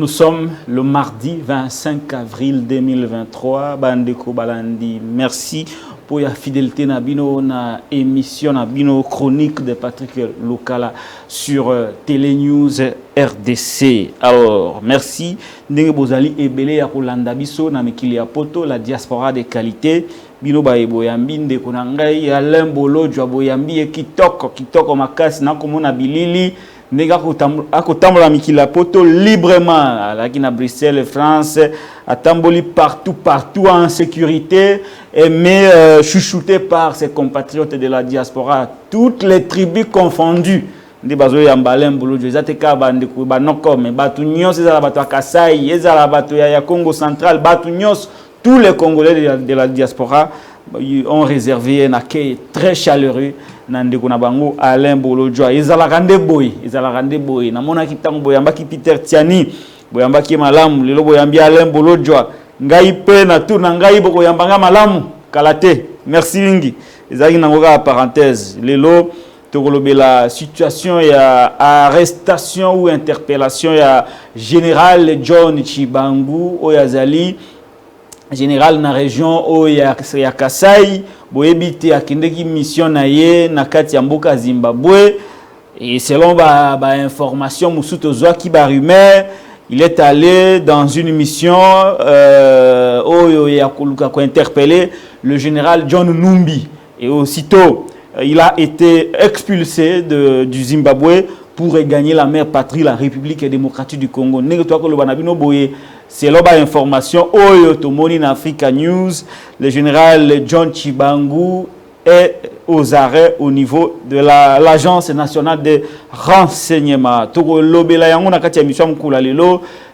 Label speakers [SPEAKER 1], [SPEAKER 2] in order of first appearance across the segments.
[SPEAKER 1] Nous sommes le mardi 25 avril 2023. Bandeko Balandi, merci pour la fidélité na bino na émission na bino chronique de Patrick Lokala sur Télénews RDC. Alors, merci. Ndenge bozali ebele ya kolanda biso na mikili ya poto la diaspora de qualité. Bino ba eboyambi ndeko na ngai Alain Bolojwa boyambi e kitoko makasi na komona bilili. Nega akotambola mikili ya poto librement alaki na Bruxelles, France, atamboli partout en sécurité, mais chouchouté par ses compatriotes de la diaspora, toutes les tribus confondues. Ndi bazo ya Alain Bolojwa ezateka bande ko banoko mais batu nyos ezala batu Kasai, ezala batu ya Congo central, batu nyos, tous les Congolais de la diaspora ont réservé un accueil très chaleureux. Nandeko na bango Alain Bolojwa ezala rande boy na mona kitango boyamba ki Peter Tiani boyamba ki malamu lelo boyambi Alain Bolojwa ngai pe na tout na ngai boko yambanga malamu kalate merci mingi ezali nango ka parenthèse lelo tokolobela situation ya arrestation ou interpellation ya général John Chibangu oyazali général na région ya Kasai boyebite akindeki mission na ye na kati ya mboka Zimbabwe et selon ba information musuto zwa ki ba rumeur il est allé dans une mission oyo ya koluka ko interpeller le général John Numbi et aussitôt il a été expulsé du Zimbabwe pour regagner la mère patrie, la République démocratique du Congo. Selon l'information, Tomoni Africa News, le général John Chibangu est aux arrêts au niveau de l'Agence nationale de renseignement.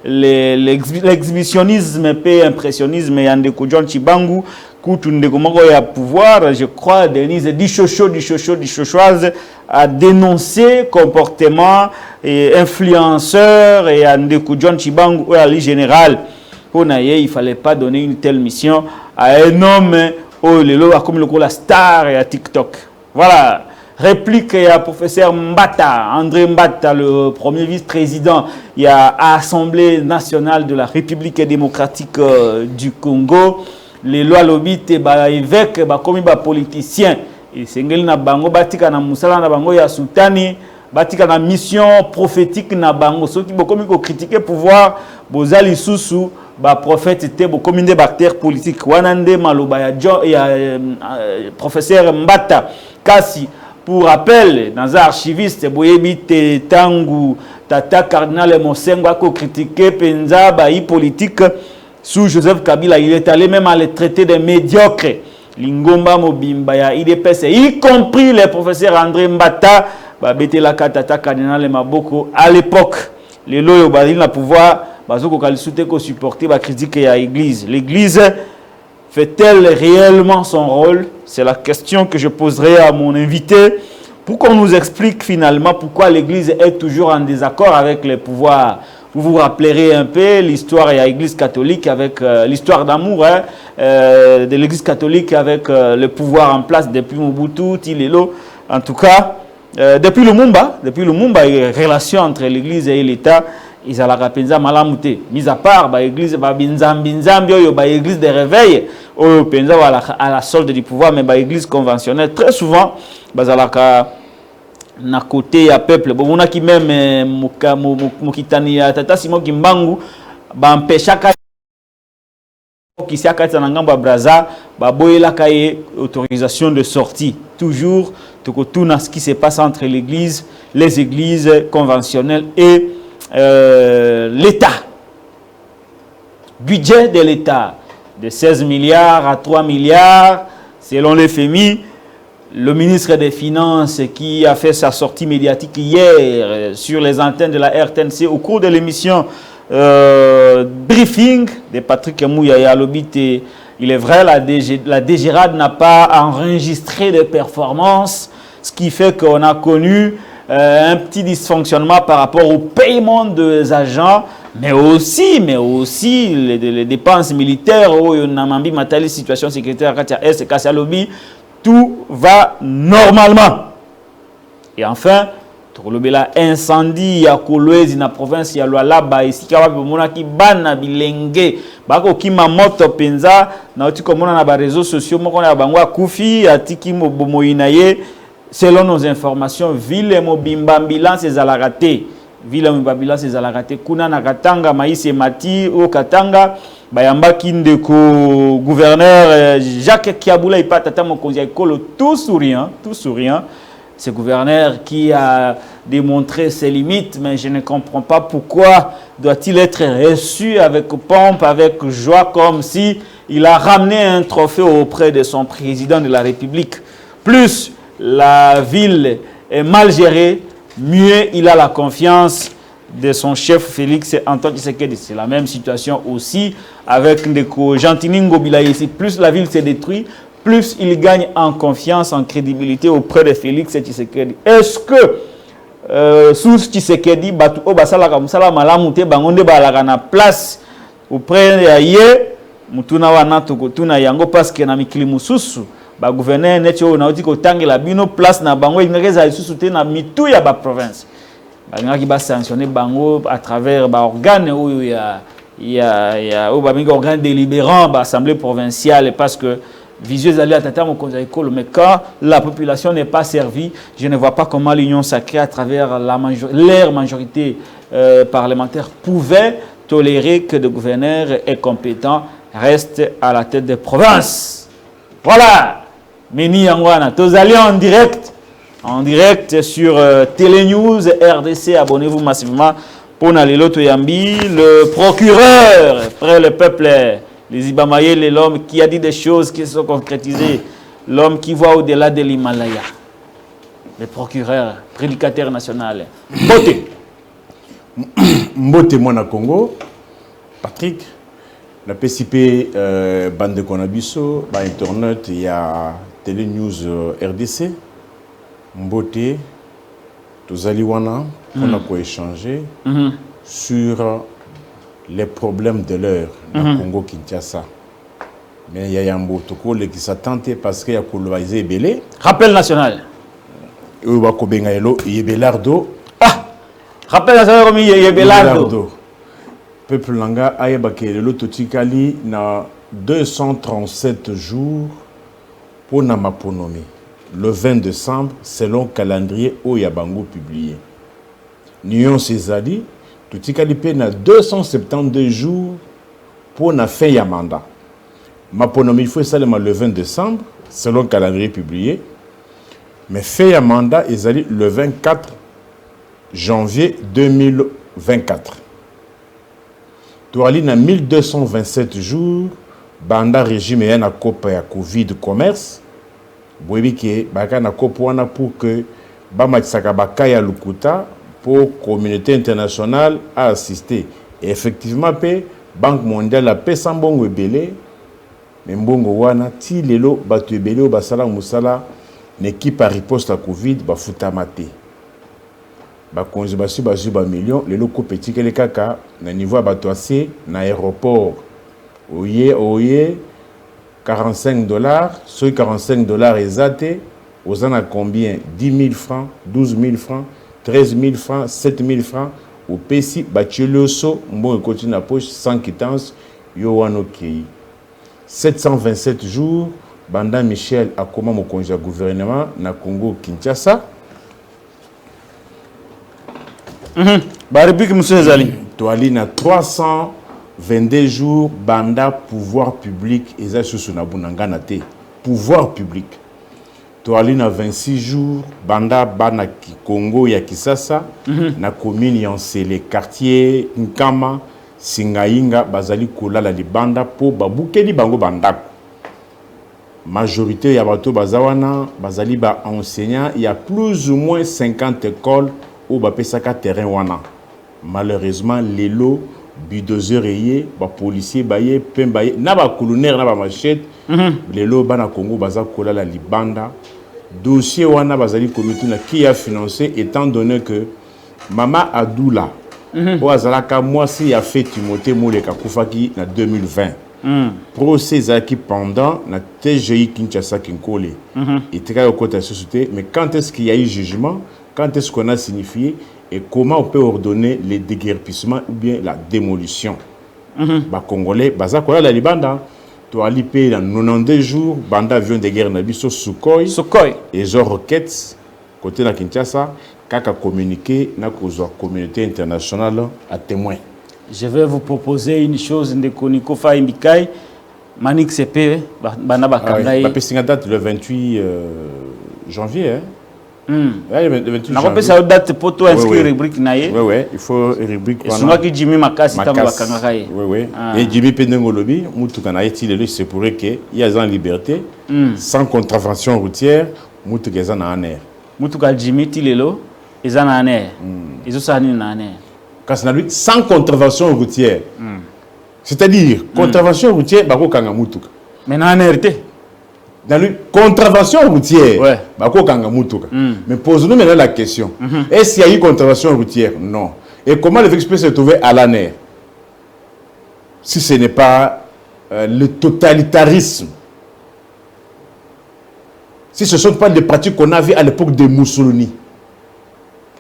[SPEAKER 1] L'exhibitionnisme et impressionnisme de John Chibangu. Pouvoir, je crois, Denise Dichochoise a dénoncé comportement et influenceur et Andeko John Chibangu ou Ali général. Il ne fallait pas donner une telle mission à un homme comme la star et à TikTok. Voilà. Réplique à professeur Mbata, André Mbata, le premier vice-président, il y a Assemblée nationale de la République démocratique du Congo. Les lois lobby te ba évêque ba komi ba politicien et sengeli na bango batika na musala na bango ya sultani batika na mission prophétique na bango soki bokomi ko critiquer pouvoir bozali susu ba prophète te bokomi nde bactère politique wanande maloba ya professeur Mbata kasi pour rappel dans archiviste boyebi te tangu tata cardinal Mosengo ko critiquer penza ba politique. Sous Joseph Kabila, il est allé même à les traiter de médiocres. Lingomba Mobimba, ya IDPS, y compris les professeurs André Mbata, Betela Katata Kardinal Maboko, à l'époque, les loyaux Bazil na pouvoir, Bazoko Kalisute ko supporter la critique à l'église. L'église fait-elle réellement son rôle? C'est la question que je poserai à mon invité pour qu'on nous explique finalement pourquoi l'église est toujours en désaccord avec les pouvoirs. Vous vous rappellerez un peu l'histoire de l'Église catholique avec l'histoire d'amour de l'Église catholique avec le pouvoir en place depuis Mobutu, Tilelo. En tout cas, depuis le Mumba, les relations entre l'Église et l'État, ils ont la rapenza malamute. Mis à part, l'Église, l'Église de réveil, à la solde du pouvoir, mais l'Église conventionnelle, très souvent, na côté ya peuple bomona ki même mokitani ya tata Simon Kimbangu ba empêchaka ki siakata na ngamba Braza ba boyela kaye autorisation de sortie toujours tout na ce qui se passe entre l'église, les églises conventionnelles et l'État. Budget de l'État de 16 milliards à 3 milliards selon les FMI. Le ministre des Finances qui a fait sa sortie médiatique hier sur les antennes de la RTNC au cours de l'émission Briefing de Patrick Mouyaya Lobité. Il est vrai, la DGRAD n'a pas enregistré de performance, ce qui fait qu'on a connu un petit dysfonctionnement par rapport au paiement des agents, mais aussi les dépenses militaires, situation sécuritaire, tout va normalement. Et enfin, Tokolobela incendie ya Kolwezi na province ya Lualaba esika wapi mona ki bana bilenge bako kima moto penza na oti komona na ba réseaux sociaux moko na bango akufi atiki mobomoina ye selon nos informations ville mobimba ambulance ezalaka te ville mobimba ambulance ezalaka te kuna na Katanga Maïse Mati au Katanga bayambaki ndeko gouverneur Jacques Kiabula ipata ta mokonzi ya ekolo tout souriant. Ce gouverneur qui a démontré ses limites, mais je ne comprends pas pourquoi doit-il être reçu avec pompe, avec joie, comme si il a ramené un trophée auprès de son président de la République. Plus la ville est mal gérée, mieux il a la confiance de son chef Félix Antoine Tshisekedi. C'est la même situation aussi avec Ndeko Jantini Ngobila ici. Plus la ville s'est détruite, plus il gagne en confiance, en crédibilité auprès de Félix Tshisekedi. Est-ce que sous Tshisekedi, batu o basala kamsala malamute bangonde balaka na place auprès de ye mutuna wana tokotuna yango parce que na mikili mususu ba gouverneur netio na oti ko tangela bino place na bango ingeza lisusu te na mitu ya ba province. Bangaki ba sanctionner bango à travers ba organe oyo ya o ba mingi organe délibérant ba assemblée provinciale parce que visuels aller à Tata Mokonza Ekolo, mais quand la population n'est pas servie, je ne vois pas comment l'union sacrée, à travers leur majorité parlementaire, pouvait tolérer que des gouverneurs et compétents restent à la tête des provinces. Voilà. Meni Yangwana, tous allez en direct sur Télénews RDC. Abonnez-vous massivement pour Nalelo Toyambi, le procureur près le peuple. Les Ibamaye, l'homme qui a dit des choses qui se sont concrétisées, l'homme qui voit au-delà de l'Himalaya, le procureur, prédicateur national. Mbote.
[SPEAKER 2] Mbote Mwana Congo, Patrick, la PCP Bande Konabiso, Internet, il y a Télénews RDC, Mbote, Tozaliwana, on a quoi échanger sur les problèmes de l'heure dans le Congo Kinshasa. Mais il y a un beau qui s'est tenté parce qu'il y a colonisé Belé.
[SPEAKER 1] Rappel national.
[SPEAKER 2] Il y a Belardo.
[SPEAKER 1] Ah! Rappel national comme il y a Belardo.
[SPEAKER 2] Peuple Langa a été l'autotikali na 237 jours pour Namaponomi. Le 20 décembre, selon le calendrier Oyabango publié. Nyon Césali. Tout na 272 jours pour la fin de mandat. Ma ponomi, il faut ça le 20 décembre, selon le calendrier publié. Mais fin de mandat, ils allaient le 24 janvier 2024. Tu as na 1227 jours, banda régime et na copa ya Covid commerce. Boyebi ke baka na kopwana pour que bamatisaka bakaya lukuta pour la communauté internationale à assister. Et effectivement, la Banque mondiale a fait un bon belé, mais mbongo wana ti lelo batu belé basala musala l'équipe a riposte à Covid ba futamate. Ba konzi basu ba millions lelo ko petit kele kaka na niveau batu assez na aéroport. Oye $45, sur $45 exact, aux en a combien 10 000 francs, 12 000 francs, 13 000 francs, 7 000 francs, au PC, Bachilioso, bon, continue la poche, sans quittance, Yoano Kei. 727 jours, Banda Michel a comment mon congé gouvernement, na Congo Kinshasa.
[SPEAKER 1] Baribik Monsieur Zali.
[SPEAKER 2] Toali na 322 jours, Banda pouvoir public, et ça, sous na bunangana te. Pouvoir public. Toali na 26 jours, Banda Bana Congo ya Kisasa, na commune Yansele, quartier Nkama, Singainga, Bazali Kolala li Banda po babukeli bango Banda. Majorité ya bato bazawana, Bazali ba enseignant, il y a plus ou moins 50 écoles où bapesaka terrain wana. Malheureusement, les lots, bulldozer yé, ba policier baye, pembaye, na ba colonel na ba machette, les lots bana Congo baza Kolala li Banda. Dossier wana bazali comité qui a financé étant donné que Mama Adoula Oazalaka moi si a fait Timothée Mouleka Koufaki en 2020. Procès qui pendant la TGI Kinshasa Kinkole. Et très au côté de la société, mais quand est-ce qu'il y a eu jugement quand est-ce qu'on a signifié et comment on peut ordonner les déguerpissements ou bien la démolition. Bah Congolais, baza quoi la libanda, tu as lipé dans 92 jours, banda avion de guerre nabiso Sukhoi et genre roquettes côté la Kinshasa, kaka communiqué na la communauté internationale à témoin.
[SPEAKER 1] Je vais vous proposer une chose de Koniko Faimbikai, Manik Sepe, bana bakangai.
[SPEAKER 2] Bah date le 28 janvier hein.
[SPEAKER 1] Ouais, le 28 janvier. Ça date pour toi inscrire rubrique naie.
[SPEAKER 2] Oui, il faut rubrique.
[SPEAKER 1] Souvent que Jimmy Makasi tamba bakangai.
[SPEAKER 2] Oui. Et Jimmy Pendengolobi, mutuka naie il c'est pour que il y a en liberté, sans contravention routière, mutuka za na aner. Mutuka
[SPEAKER 1] Jimmy Tilelo, eza na aner. Ezosani na aner.
[SPEAKER 2] Sans contravention routière. C'est-à-dire, contravention routière, bako kanga mutuka.
[SPEAKER 1] Mais na aner te.
[SPEAKER 2] Dans la contravention routière, mais pose-nous maintenant la question. Est-ce qu'il y a eu contravention routière? Non. Et comment le VEX peut se trouver à l'ANER? Si ce n'est pas le totalitarisme. Si ce ne sont pas des pratiques qu'on avait à l'époque de Mussolini,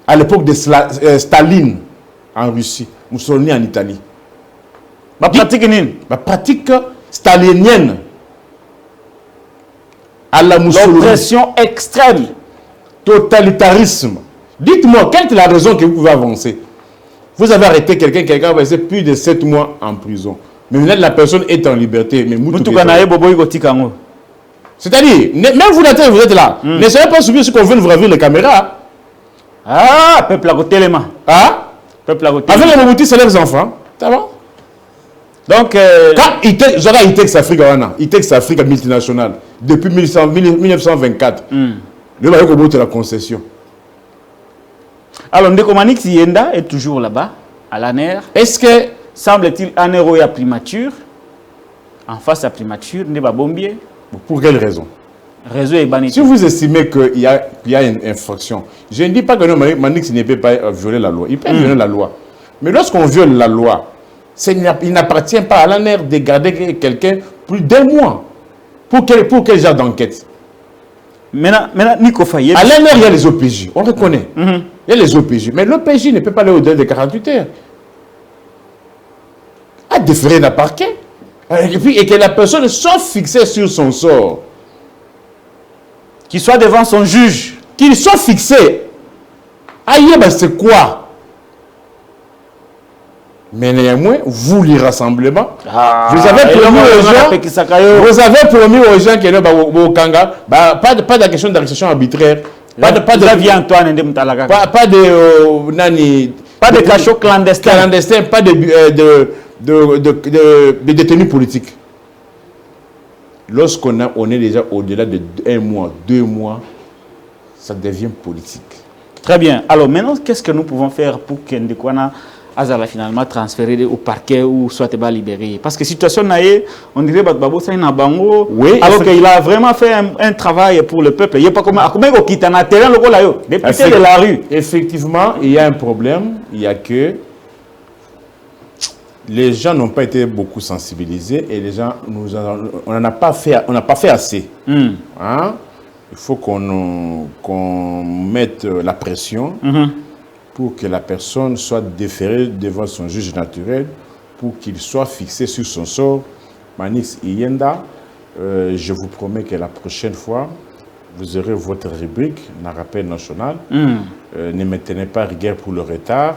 [SPEAKER 2] à l'époque de Staline en Russie, Mussolini en Italie.
[SPEAKER 1] Ma
[SPEAKER 2] pratique stalinienne. À la Mussolini.
[SPEAKER 1] L'oppression extrême.
[SPEAKER 2] Totalitarisme. Dites-moi, quelle est la raison que vous pouvez avancer? Vous avez arrêté quelqu'un a passé plus de 7 mois en prison. Mais maintenant, la personne est en liberté. C'est-à-dire, même vous êtes là. Ne soyez pas soumis à ce qu'on veut vous ravir les caméras.
[SPEAKER 1] Ah, peuple à côté les mains.
[SPEAKER 2] Ah,
[SPEAKER 1] peuple à côté.
[SPEAKER 2] avec les Mobutu, c'est leurs enfants. Ça va? Donc, quand ITEX Afrique multinationale, depuis 1924, le Bayokobo de la concession.
[SPEAKER 1] Alors, Ndekomanik Yenda est toujours là-bas, à l'ANER. Est-ce que, semble-t-il, ANER est à primature, en face à primature, Ndeba Bombier?
[SPEAKER 2] Pour quelle raison? Si vous estimez qu'il y a une infraction, je ne dis pas que Manix ne peut pas violer la loi. Il peut violer la loi. Mais lorsqu'on viole la loi, il n'appartient pas à l'ANER de garder quelqu'un plus d'un mois. Pour quel genre d'enquête?
[SPEAKER 1] Maintenant, Nico Faye.
[SPEAKER 2] À l'ANER, il y a les OPJ. On reconnaît. Il y a les OPJ. Mais l'OPJ ne peut pas aller au-delà de 48 heures. À déférer d'un parquet. Et que la personne soit fixée sur son sort.
[SPEAKER 1] Qu'il soit devant son juge.
[SPEAKER 2] Qu'il soit fixé. Aïe, c'est quoi? Mais néanmoins, vous, les rassemblements, vous avez promis aux gens qui sont au Kanga, pas de question d'arrestation arbitraire, pas de
[SPEAKER 1] cachot clandestin,
[SPEAKER 2] pas de détenus politiques. Lorsqu'on est déjà au-delà de 1 mois, 2 mois, ça devient politique.
[SPEAKER 1] Très bien. Alors maintenant, qu'est-ce que nous pouvons faire pour que Ndekwana Azala finalement transféré au parquet ou soit libéré? Parce que situation naïe, on dirait Babo Saïna Bango, oui, alors qu'il a vraiment fait un travail pour le peuple. Il n'y a pas comme il quitte un terrain le député de la rue.
[SPEAKER 2] Effectivement, il y a un problème. Il y a que les gens n'ont pas été beaucoup sensibilisés et les gens on n'a pas fait assez. Hein? Il faut qu'on mette la pression. Pour que la personne soit déférée devant son juge naturel, pour qu'il soit fixé sur son sort. Manix Iyenda, je vous promets que la prochaine fois, vous aurez votre rubrique, un rappel national. Ne maintenez pas rigueur pour le retard.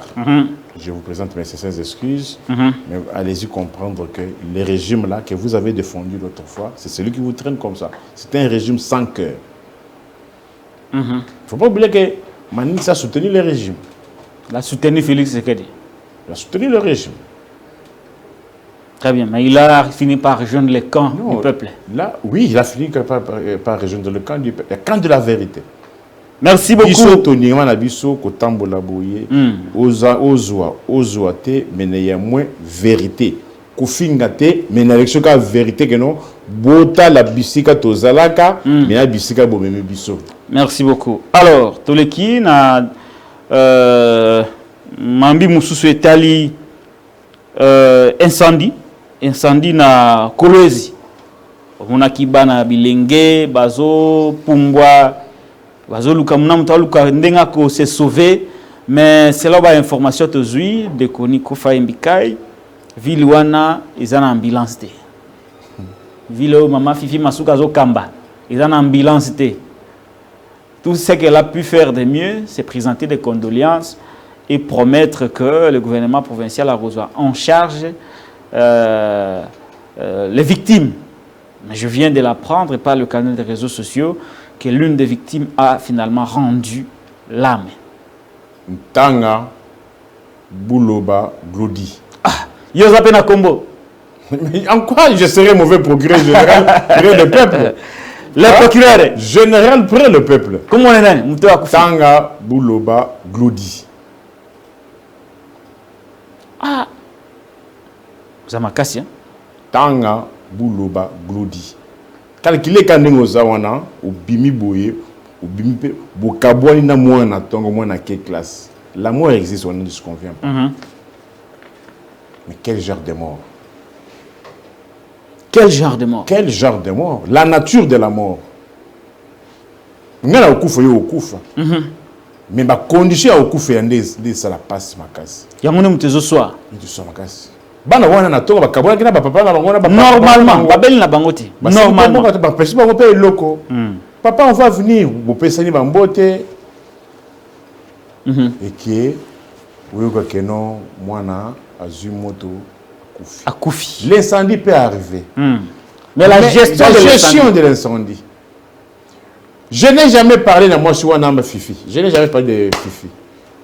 [SPEAKER 2] Je vous présente mes sincères excuses. Mais allez-y comprendre que le régime-là que vous avez défendu l'autre fois, c'est celui qui vous traîne comme ça. C'est un régime sans cœur. Il ne faut pas oublier que Manix a soutenu le régime.
[SPEAKER 1] Il a soutenu Félix Sekedi.
[SPEAKER 2] Il a soutenu le régime.
[SPEAKER 1] Très bien, mais il a fini par rejoindre le camp du peuple.
[SPEAKER 2] Là, oui, il a fini par rejoindre le camp du peuple. Le camp de la vérité.
[SPEAKER 1] Merci beaucoup.
[SPEAKER 2] Biso Tony Manabiso Kotambola Boye. Ozoa te, mais il y a moins vérité. Kofinga te, mais il y a une vérité que non. Bota la bisika tozalaka, mais la bisika bomeme biso.
[SPEAKER 1] Merci beaucoup. Alors, Toleki na Mambi Moussousou etali incendie na Kolwezi. On a kibana bilenge bazo pumbwa bazoluka munamuta luka ndenga ko se sauver mais c'est là ba information tozui de koni ko fa imbikai ville wana izana ambulance te ville mama fifi masuka zo kamba izana ambulance te. Tout ce qu'elle a pu faire de mieux c'est présenter des condoléances et promettre que le gouvernement provincial a reçu en charge les victimes. Mais je viens de l'apprendre par le canal des réseaux sociaux que l'une des victimes a finalement rendu l'âme.
[SPEAKER 2] Tanga Bouloba Glodi.
[SPEAKER 1] Ah, Yosapena Kombo.
[SPEAKER 2] En quoi je serais mauvais procureur général près le peuple?
[SPEAKER 1] Le procureur
[SPEAKER 2] général près le peuple.
[SPEAKER 1] Comment on est?
[SPEAKER 2] Tanga Bouloba Glodi.
[SPEAKER 1] Ah, vous avez cassé, hein?
[SPEAKER 2] Tanga Bouloba Glodi. Calculez quand nous avons au bimi boye, au bimi bokabwani na moi na tongo moi na quelle classe. La mort existe, on ne se convient pas. Mais quel genre de mort?
[SPEAKER 1] Quel genre de mort?
[SPEAKER 2] Quel genre de mort? La nature de la mort. Ngala okufa yo okufa. Mais ma condition à okufa yande ça la passe ma casse.
[SPEAKER 1] Yangone mutezo soir.
[SPEAKER 2] Tu sois ma casse. Bana wana na tonga bakabwa kina papa na bango na papa.
[SPEAKER 1] Normalement, babeli na bangote. Normalement.
[SPEAKER 2] Parce que on paye loko. Papa on va venir, vous payez sani bambote. Et que oui que non mwana azumoto
[SPEAKER 1] akufi.
[SPEAKER 2] L'incendie peut arriver.
[SPEAKER 1] Mais la gestion
[SPEAKER 2] de l'incendie. Je n'ai jamais parlé de moi sur un Fifi. Je n'ai jamais parlé de Fifi.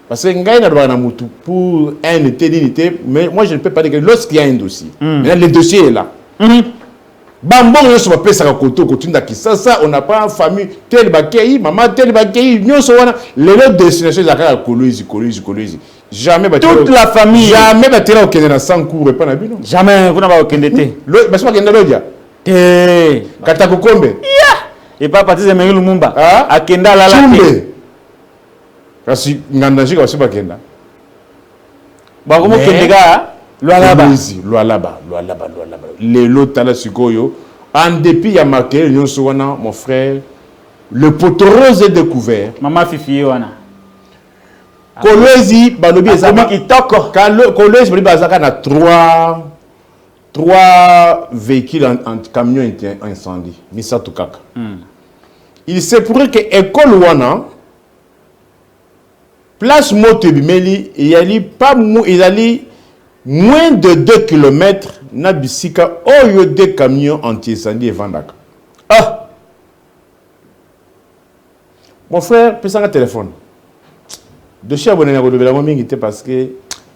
[SPEAKER 2] Parce que Ngaïna doit avoir pour un été, mais moi je ne peux pas dire que lorsqu'il y a un dossier, le dossier est là. Bambon, on se fait ça ça, on n'a pas une famille, tel bakei, maman, tel bakei, nous sommes les autres destinations, la Colosie. Jamais
[SPEAKER 1] toute la famille.
[SPEAKER 2] Jamais battu au Kenya sans cours, pas na
[SPEAKER 1] jamais, vous n'avez aucun été.
[SPEAKER 2] Le, parce que Kenya Lodia. Katakokombe.
[SPEAKER 1] Et pas partir de Mengulu Mumba.
[SPEAKER 2] À
[SPEAKER 1] Kenda la
[SPEAKER 2] Chumbe. Parce que Ngandaji aussi pas Kenda.
[SPEAKER 1] Bah comment Kendega?
[SPEAKER 2] Loalaba. Les lots la sikoyo. En dépit ya marqué mon frère, le poteau rose est découvert.
[SPEAKER 1] Maman Fifi wana.
[SPEAKER 2] Kolwezi balobi ezama
[SPEAKER 1] kitoko.
[SPEAKER 2] Kolwezi balobi bazaka na trois véhicules en camion incendie. Misato kaka. Il se pourrait que école wana place Motebimeli il y a moins de 2 km na bisika oyo des camions anti-incendie et vandaka. Ah! Mon frère, pèse un téléphone. De chez abonné à Rodobela Momingité parce que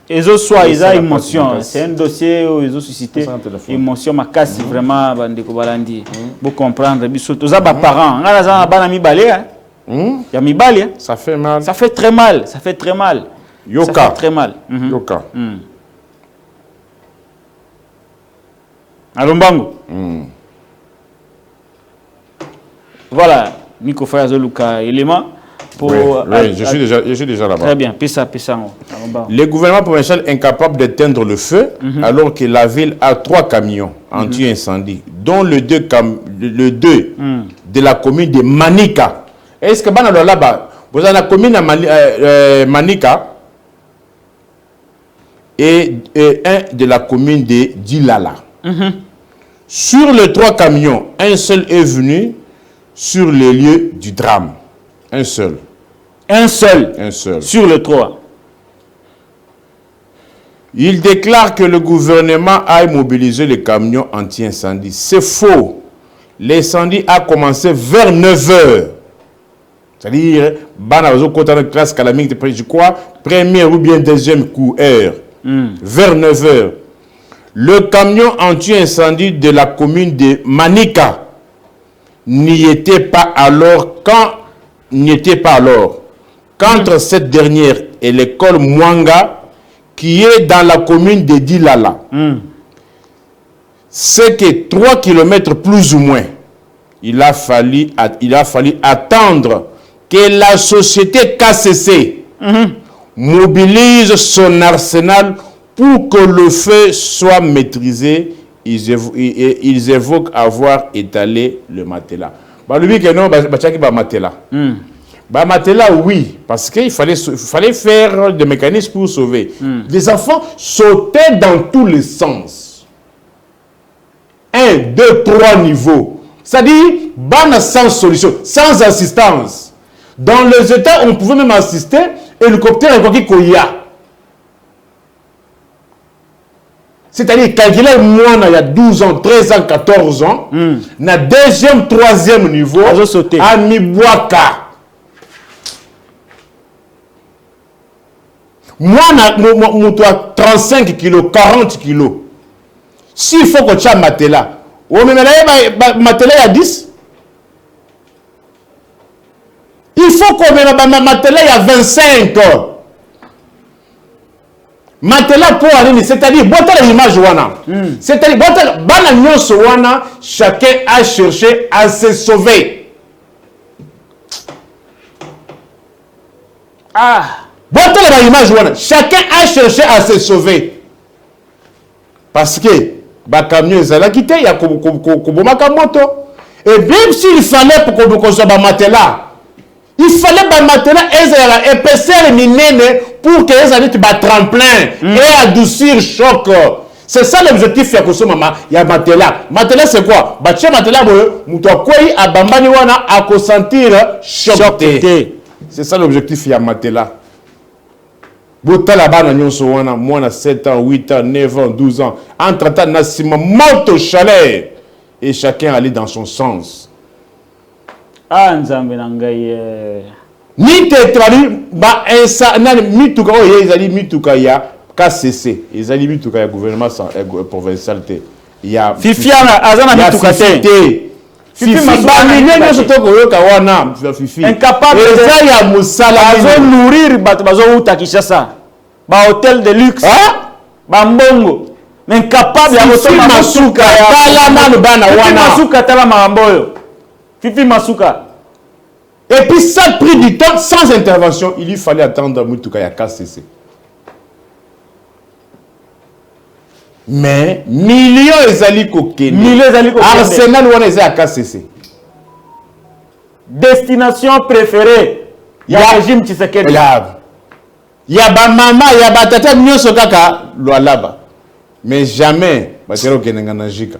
[SPEAKER 1] ils ont soit ils ont émotion. C'est un dossier où ils ont suscité émotion. Ma casse vraiment bandeko balandi. Vous comprendre. Bisoto za ba parents. Ngala za bana mi balé. Ya mi balé.
[SPEAKER 2] Ça fait mal.
[SPEAKER 1] Ça fait très mal. Ça fait très mal.
[SPEAKER 2] Yoka.
[SPEAKER 1] Ça fait très mal.
[SPEAKER 2] Yoka.
[SPEAKER 1] Alombango. Voilà. Nico Fayazoluka élément.
[SPEAKER 2] Oui, je suis déjà là-bas.
[SPEAKER 1] Très bien, pissa.
[SPEAKER 2] Le gouvernement provincial est incapable d'éteindre le feu alors que la ville a 3 camions anti-incendie, dont le 2 de la commune de Manika. Est-ce que là-bas, vous avez la commune de Manika et un de la commune de Dilala. Sur les 3 camions, un seul est venu sur les lieux du drame. Un seul.
[SPEAKER 1] Sur les 3.
[SPEAKER 2] Il déclare que le gouvernement a immobilisé les camions anti-incendie. C'est faux. L'incendie a commencé vers 9 h. C'est-à-dire, classe je crois, première ou bien deuxième coup, heure. Vers 9 h. Le camion anti-incendie de la commune de Manika n'y était pas alors qu'entre cette dernière et l'école Mwanga qui est dans la commune de Dilala. C'est que 3 km plus ou moins. Il a fallu attendre que la société KCC mobilise son arsenal pour que le feu soit maîtrisé. Ils évoquent avoir étalé le matelas. Bah lui que non, bah matelas. Bah, Matela, oui, parce qu'il fallait faire des mécanismes pour sauver. Les enfants sautaient dans tous les sens. 1, 2, 3 niveaux. C'est-à-dire, ban sans solution, sans assistance. Dans les États, on pouvait même assister, hélicoptère et quoi qu'il y a. C'est-à-dire, calculer moi, il y a 12 ans, 13 ans, 14 ans, na deuxième, troisième niveau, à Miboaka. Moi, je suis 35 kilos, 40 kilos. S'il faut que tu aies Matela, Matela il y a 10. Il faut que Matela il y a 25. Matela pour aller, c'est-à-dire, l'image c'est-à-dire, chacun a cherché à se sauver. Chacun a cherché à se sauver. Parce que, camion est quitté, il y a moto. Et même s'il fallait pour qu'on soit Matela, il fallait Matela épaisseur minene pour que les années tremplin et adoucir le choc. C'est ça l'objectif de Matela. Matela c'est quoi? Matela, à sentir choc. C'est ça l'objectif de Matela. Moi, à 7 ans, 8 ans, 9 ans, 12 ans. Entre-temps, monte au chalet. Et chacun allait dans son sens.
[SPEAKER 1] Ah, Nzambe Nangaye.
[SPEAKER 2] Ni te traduit, mituka oyo ezali mituka ya KCC, ezali mituka ya gouvernement provincial te. Ya
[SPEAKER 1] Fifiana azana mituka te.
[SPEAKER 2] Fifi bamilenge sotoko yoka wana Fifi.
[SPEAKER 1] Incapable
[SPEAKER 2] eza ya musala
[SPEAKER 1] bazo nourrir bato bazo uta Kinshasa. Ba hôtel de luxe. Ba mbongo. Incapable ya kotoma masuka ya
[SPEAKER 2] tala nanu bana wana.
[SPEAKER 1] Fifi masuka tala mamboyo. Fifi masuka.
[SPEAKER 2] Et puis ça a pris du temps sans intervention. Il lui fallait attendre Moutuka ya KCC. Mais millions ezali kokende. Arsenal wana ezali à KCC.
[SPEAKER 1] Destination préférée. Ya régime Tshisekedi.
[SPEAKER 2] Ya ba mama, ya ba tata nyoso kaka Lualaba. Mais jamais batero kenenga na jika.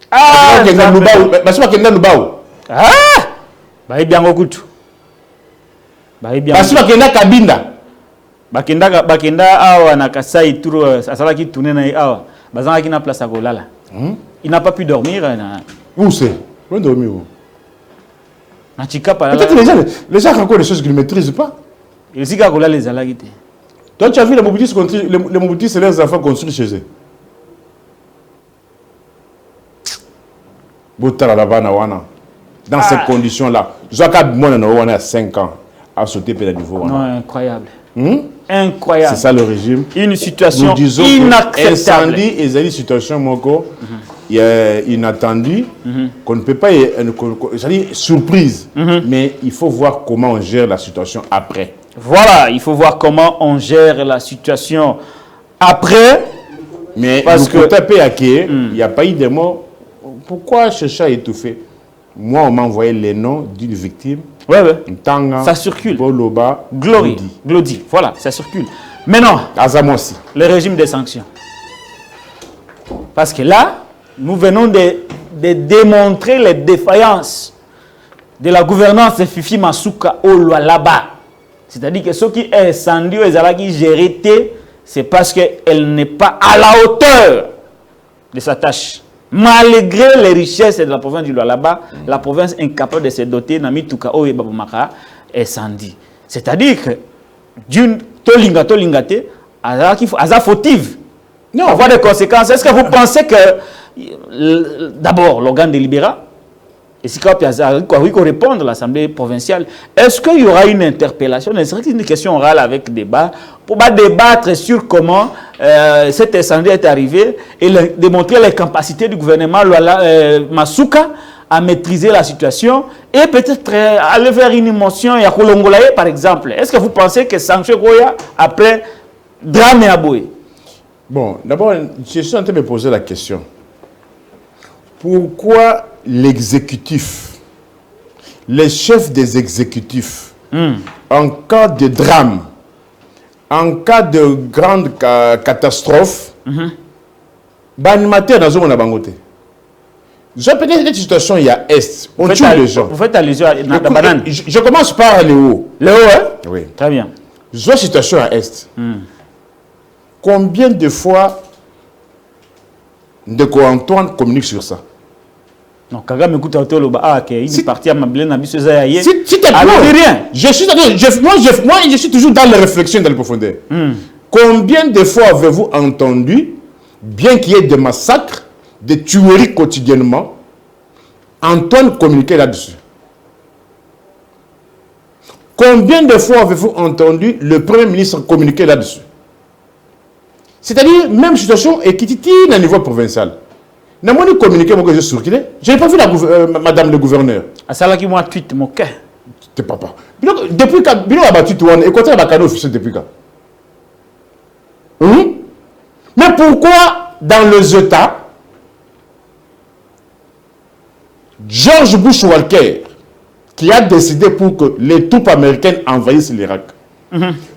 [SPEAKER 1] Ah,
[SPEAKER 2] kenga Lubao, basuma kenga Lubao.
[SPEAKER 1] Ah! Bayibiango kutu. Bayibiango.
[SPEAKER 2] Basuma kenda Kabinda.
[SPEAKER 1] Bakenda awa na Kasai turu asala ki tourner na awa. Bazanga ki na place à kolala. Il n'a pas pu dormir na.
[SPEAKER 2] Où c'est? Où dormir où?
[SPEAKER 1] Na Chikapa là.
[SPEAKER 2] Peut-être les gens racontent des choses qu'ils ne maîtrisent pas.
[SPEAKER 1] Il dit qu'à kolala les alagité.
[SPEAKER 2] Toi tu as vu les Mobutis c'est leurs enfants construits chez eux. Botala la bana wana. Dans ces conditions-là, Zaka on a 5 ans à sauter pour le niveau.
[SPEAKER 1] Non, incroyable. Incroyable.
[SPEAKER 2] C'est ça le régime.
[SPEAKER 1] Une situation
[SPEAKER 2] nous disons
[SPEAKER 1] inacceptable.
[SPEAKER 2] Incendie et une situation inattendue qu'on ne peut pas, c'est-à-dire surprise. Mais il faut voir comment on gère la situation après.
[SPEAKER 1] Voilà, il faut voir comment on gère la situation après.
[SPEAKER 2] Mais parce que il n'y a pas eu de mots. Pourquoi chercher à étouffer? Moi, on m'a envoyé les noms d'une victime.
[SPEAKER 1] Ouais.
[SPEAKER 2] Tanga,
[SPEAKER 1] ça circule.
[SPEAKER 2] Boloba,
[SPEAKER 1] Glody. Voilà, ça circule. Maintenant,
[SPEAKER 2] Azamosi.
[SPEAKER 1] Le régime des sanctions. Parce que là, nous venons de démontrer les défaillances de la gouvernance de Fifi Masuka au Lualaba. C'est-à-dire que ce qui est incendie, qui géré, c'est parce qu'elle n'est pas à la hauteur de sa tâche. Malgré les richesses de la province du Lualaba, la province incapable de se doter Nami Tukao et Babomaka est incendie. C'est-à-dire que d'une tolingate, aza fautive. Non, avoir des conséquences. Est-ce que vous pensez que d'abord l'organe délibéra, et si il faut répondre à l'Assemblée provinciale, est-ce qu'il y aura une interpellation? Est-ce que c'est une question orale avec débat pour débattre sur comment cet incendie est arrivé et démontrer les capacités du gouvernement Masuka à maîtriser la situation et peut-être aller vers une motion et à Kolongolaye par exemple. Est-ce que vous pensez que Sancho Goya après drame et aboué?
[SPEAKER 2] Bon, d'abord, je suis en train de me poser la question. Pourquoi l'exécutif les chefs des exécutifs, en cas de drame, en cas de grande catastrophe, animateur dans un bangoté. Je peux dire des situations, il y a Est, on tue les gens.
[SPEAKER 1] Vous faites allusion à la banane.
[SPEAKER 2] Je commence par le haut.
[SPEAKER 1] Le haut, hein?
[SPEAKER 2] Oui.
[SPEAKER 1] Très bien.
[SPEAKER 2] Je vois situation à Est. Combien de fois Ndeko Antoine communique sur ça?
[SPEAKER 1] Non, Kagame écoute à Toloba. Ah, ok. Il est parti à Mablé, Nabiso Zayaye.
[SPEAKER 2] Si tu te
[SPEAKER 1] rien.
[SPEAKER 2] Moi, je suis toujours dans les réflexions, dans le profondeur. Combien de fois avez-vous entendu, bien qu'il y ait des massacres, des tueries quotidiennement, Antoine communiquer là-dessus? Combien de fois avez-vous entendu le Premier ministre communiquer là-dessus? C'est-à-dire, même situation et qui titille à niveau provincial. N'a pas communiqué, moi, que je circulais. Je n'ai pas vu madame le gouverneur.
[SPEAKER 1] À ça là qui m'a tweet, mon cœur.
[SPEAKER 2] T'es papa. Depuis quand Bilo a battu toi, et quand il a battu officiel depuis quand? Mais pourquoi, dans les États, George Bush Walker, qui a décidé pour que les troupes américaines envahissent l'Irak,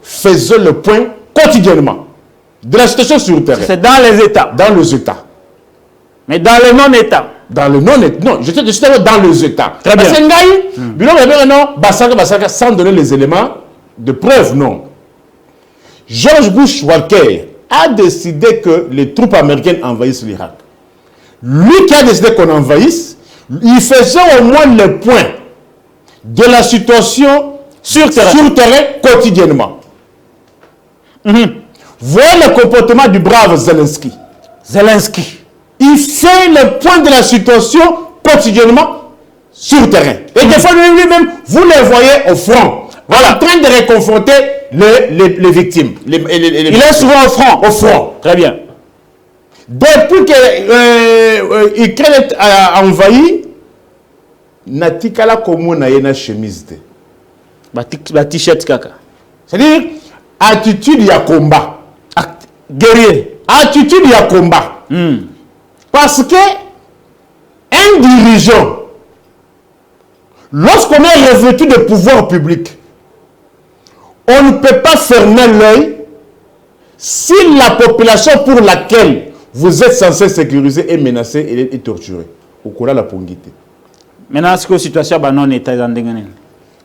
[SPEAKER 2] faisait le point quotidiennement de la situation sur le terrain.
[SPEAKER 1] C'est dans les États.
[SPEAKER 2] Dans les États.
[SPEAKER 1] Mais dans les non-États.
[SPEAKER 2] Dans le non-État. Non, je suis dans les États.
[SPEAKER 1] Très bien.
[SPEAKER 2] Sans donner les éléments de preuve, non. George Bush Walker a décidé que les troupes américaines envahissent l'Irak. Lui qui a décidé qu'on envahisse, il faisait au moins le point de la situation sur terrain quotidiennement. Voilà le comportement du brave Zelensky. Il fait le point de la situation quotidiennement sur terrain. Et des fois, lui-même, vous le voyez au front. Voilà, en train de réconforter les victimes. Il
[SPEAKER 1] est souvent au front.
[SPEAKER 2] Au front.
[SPEAKER 1] Très bien.
[SPEAKER 2] Depuis que l'Ukraine a envahi, Natikala Komo na yena chemise.
[SPEAKER 1] Ba t-shirt kaka.
[SPEAKER 2] C'est-à-dire, attitude ya combat.
[SPEAKER 1] Guerrier.
[SPEAKER 2] Attitude ya combat. Parce que un dirigeant, lorsqu'on est revêtu de pouvoir public, on ne peut pas fermer l'œil si la population pour laquelle vous êtes censé sécuriser est menacée et torturée. Au cours de la pongité.
[SPEAKER 1] Maintenant, est-ce que la situation est non-État dans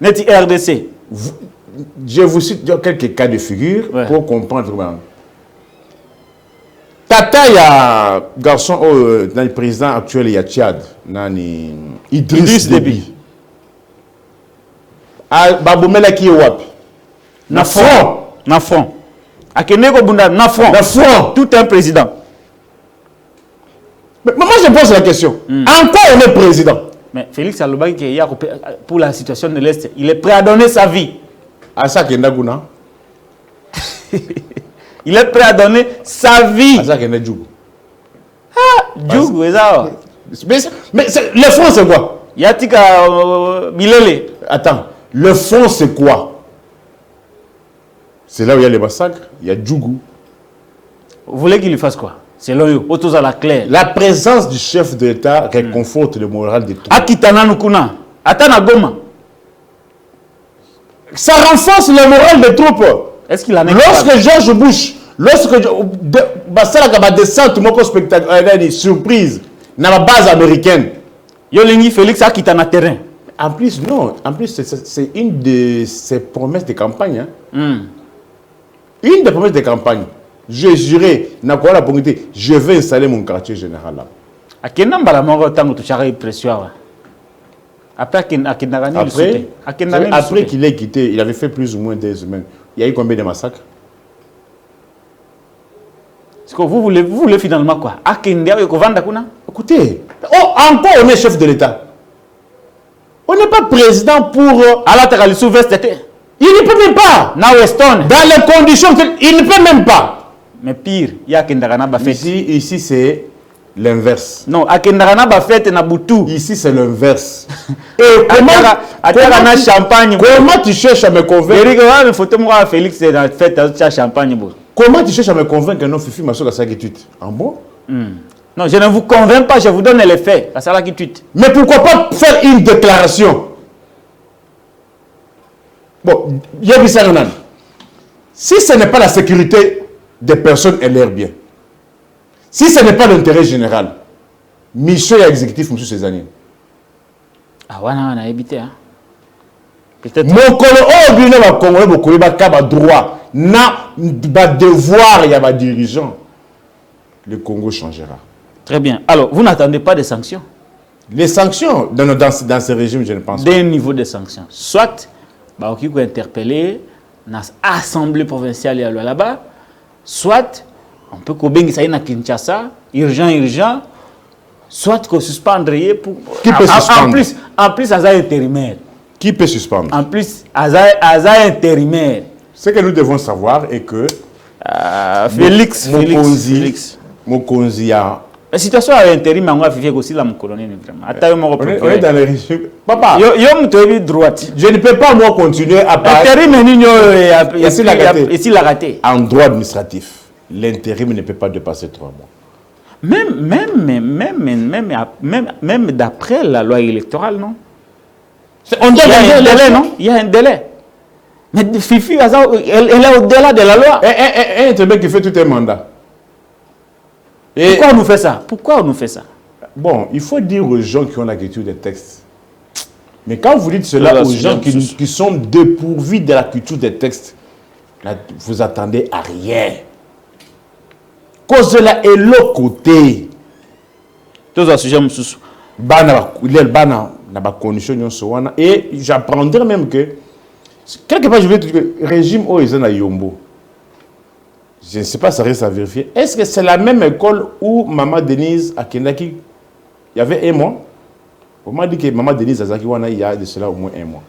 [SPEAKER 1] Neti RDC.
[SPEAKER 2] Je vous cite quelques cas de figure pour comprendre. Tata, il y a garçon, dans le président actuel, il y a Tchad, Idriss Déby. Baboumela qui est wap.
[SPEAKER 1] Na front. Akeneko Bunda, na front. Tout un président.
[SPEAKER 2] Mais moi, je pose la question. En quoi on est président?
[SPEAKER 1] Mais Félix Alobaki, qui est pour la situation de l'Est, il est prêt à donner sa vie.
[SPEAKER 2] À ça, Kendaguna.
[SPEAKER 1] Il est prêt à donner sa vie.
[SPEAKER 2] À ça, Kendaguna.
[SPEAKER 1] Ah, Djougou, c'est ça.
[SPEAKER 2] Mais le fond, c'est quoi?
[SPEAKER 1] Yatika Bilele.
[SPEAKER 2] Attends, le fond, c'est quoi? C'est là où il y a les massacres, il y a Djougou.
[SPEAKER 1] Vous voulez qu'il lui fasse quoi? C'est là où autour à la claire.
[SPEAKER 2] La présence du chef de l'État réconforte le moral des troupes.
[SPEAKER 1] Akitana Nukuna. Atana Goma. Ça
[SPEAKER 2] renforce le moral des troupes.
[SPEAKER 1] Est-ce qu'il en est
[SPEAKER 2] lorsque George Bush, lorsque Bassala descend, tout spectacle, surprise, dans la base américaine.
[SPEAKER 1] Yolingi Félix Akitana terrain.
[SPEAKER 2] En plus, non. En plus, c'est une de ses promesses de campagne. Une des promesses de campagne. Je jurais, je vais installer mon quartier général là. Après qu'il ait quitté, il avait fait plus ou moins des semaines. Il y a eu combien de massacres?
[SPEAKER 1] Est-ce que vous voulez finalement quoi?
[SPEAKER 2] Écoutez, encore on est chef de l'État. On n'est pas président pour...
[SPEAKER 1] Il
[SPEAKER 2] ne peut même pas. Dans les conditions, il ne peut même pas.
[SPEAKER 1] Mais pire, il y a Kendarana Bafet.
[SPEAKER 2] Ici c'est l'inverse.
[SPEAKER 1] Non, à Kendarana Bafet na Boutou.
[SPEAKER 2] Ici c'est l'inverse. Et
[SPEAKER 1] comment
[SPEAKER 2] tu cherches à me convaincre? Comment tu cherches à me convaincre que non Fifi Massoka Sagitut? En bon?
[SPEAKER 1] Non, je ne vous convainc pas, je vous donne les faits. Mais
[SPEAKER 2] pourquoi pas faire une déclaration? Bon, si ce n'est pas la sécurité des personnes et leurs biens, si ce n'est pas l'intérêt général, mission exécutif, M. Cézanne.
[SPEAKER 1] Ah, on a évité. Hein. Peut-être.
[SPEAKER 2] Mon Congolais, droit, na devoir, il y a un dirigeant. Le Congo changera.
[SPEAKER 1] Très bien. Alors, vous n'attendez pas de sanctions?
[SPEAKER 2] Les sanctions, dans ce régime, je ne pense pas.
[SPEAKER 1] D'un niveau de sanctions. Soit, on peut interpeller dans l'Assemblée provinciale là-bas, soit, on peut couper ça à Kinshasa, urgent, soit qu'on suspendre pour...
[SPEAKER 2] Qui peut suspendre?
[SPEAKER 1] En plus, ça intérimaire.
[SPEAKER 2] Qui peut suspendre?
[SPEAKER 1] En plus, ça intérimaire.
[SPEAKER 2] Ce que nous devons savoir est que
[SPEAKER 1] Félix.
[SPEAKER 2] Mokonzi a...
[SPEAKER 1] La situation à l'intérim, on va vivre aussi la colonne vraiment.
[SPEAKER 2] On est dans le régime. Papa,
[SPEAKER 1] droite.
[SPEAKER 2] Je ne peux pas moi continuer à parler.
[SPEAKER 1] Intérim,
[SPEAKER 2] ici la raté. En droit administratif, l'intérim ne peut pas dépasser 3 mois.
[SPEAKER 1] Même d'après la loi électorale, non?
[SPEAKER 2] On doit
[SPEAKER 1] un délai, non? Il y a un délai. Mais Fifi, elle est au-delà de la loi.
[SPEAKER 2] Un intérimaire qui fait tout un mandat.
[SPEAKER 1] Et pourquoi on nous fait ça?
[SPEAKER 2] Bon, il faut dire aux gens qui ont la culture des textes. Mais quand vous dites cela aux gens qui sont dépourvus de la culture des textes, là, vous attendez à rien. Cause de la et l'autre côté.
[SPEAKER 1] Tous un sujet
[SPEAKER 2] et j'apprendrai même que quelque part je vais dire que le régime au Yombo. Je ne sais pas, ça reste à vérifier. Est-ce que c'est la même école où Maman Denise à Kendaki, il y avait 1 mois? On m'a dit que Maman Denise à Zakiwana, il y a de cela au moins 1 mois.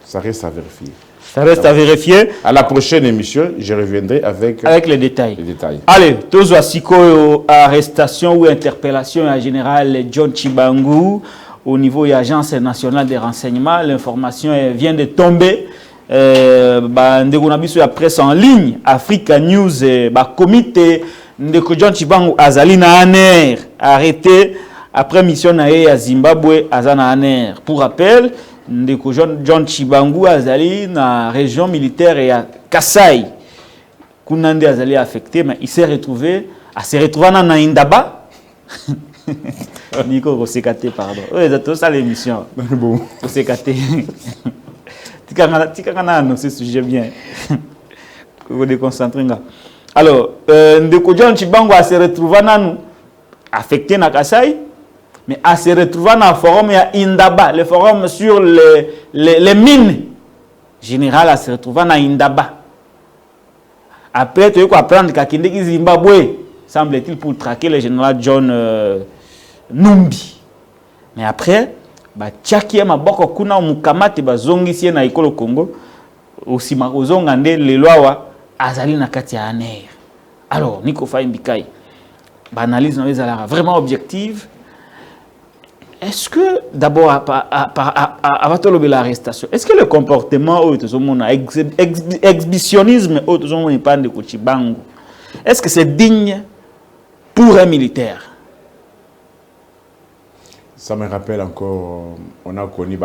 [SPEAKER 2] Ça reste à vérifier.
[SPEAKER 1] Ça reste à vérifier.
[SPEAKER 2] À la prochaine émission, je reviendrai avec
[SPEAKER 1] les détails.
[SPEAKER 2] Allez,
[SPEAKER 1] tous à arrestation ou interpellation en général John Chibangu au niveau de l'Agence nationale des renseignements. L'information vient de tomber. Ndeko la presse en ligne, Africa News, comité Ndeko John Chibangu Azalina Aner arrêté après mission à Zimbabwe Azana Aner. Pour rappel, Ndeko John Chibangu Azali na région militaire et à Kasai. Kunande Azali affecté, mais il s'est retrouvé dans Indaba. Nico Rosekate, pardon. Oui, c'est ça l'émission.
[SPEAKER 2] Bon.
[SPEAKER 1] Rosekate. Tu as annoncé ce sujet bien. Vous déconcentrez. Alors, Ndeko John Chibangu a se retrouvé affecté na Kasai, mais a se retrouvé dans le forum à Indaba, le forum sur les mines. Général a se retrouvé dans Indaba. Après, tu as apprendre qu'à Zimbabwe, semble-t-il, pour traquer le général John Numbi. Mais après, Tchaki maboko kuna mukamati bazongisi na ikolo Congo aussi makozonga nde lelo awa azali na kati ya aner. Alors Nico Faimbikai, analyse na vraiment objective. Est-ce que d'abord avant l'arrestation, est-ce que le comportement exhibitionnisme de Chibangu, est-ce que c'est digne pour un militaire?
[SPEAKER 2] Ça me rappelle encore, on a connu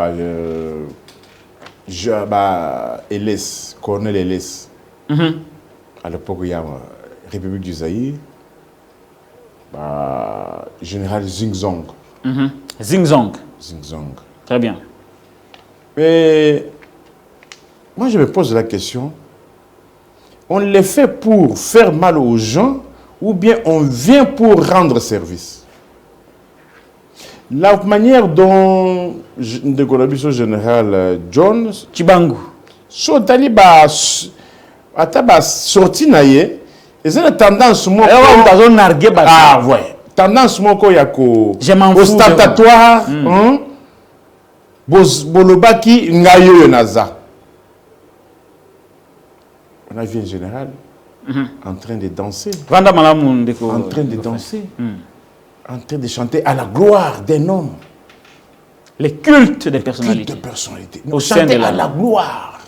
[SPEAKER 2] Eles, Colonel Eles. À l'époque, il y a la République du Zaïre, général Zingzong.
[SPEAKER 1] Zingzong. Très bien.
[SPEAKER 2] Mais moi, je me pose la question, on le fait pour faire mal aux gens ou bien on vient pour rendre service? La manière dont le collaborateur général John
[SPEAKER 1] Chibangu
[SPEAKER 2] sorti naie, ils ont tendance tendance moko ya ko ostentatoire bolobaki ngayo naza. On a vu un général en train de danser, en train de chanter à la gloire d'un homme.
[SPEAKER 1] Les cultes des personnalités.
[SPEAKER 2] Au sein de la gloire.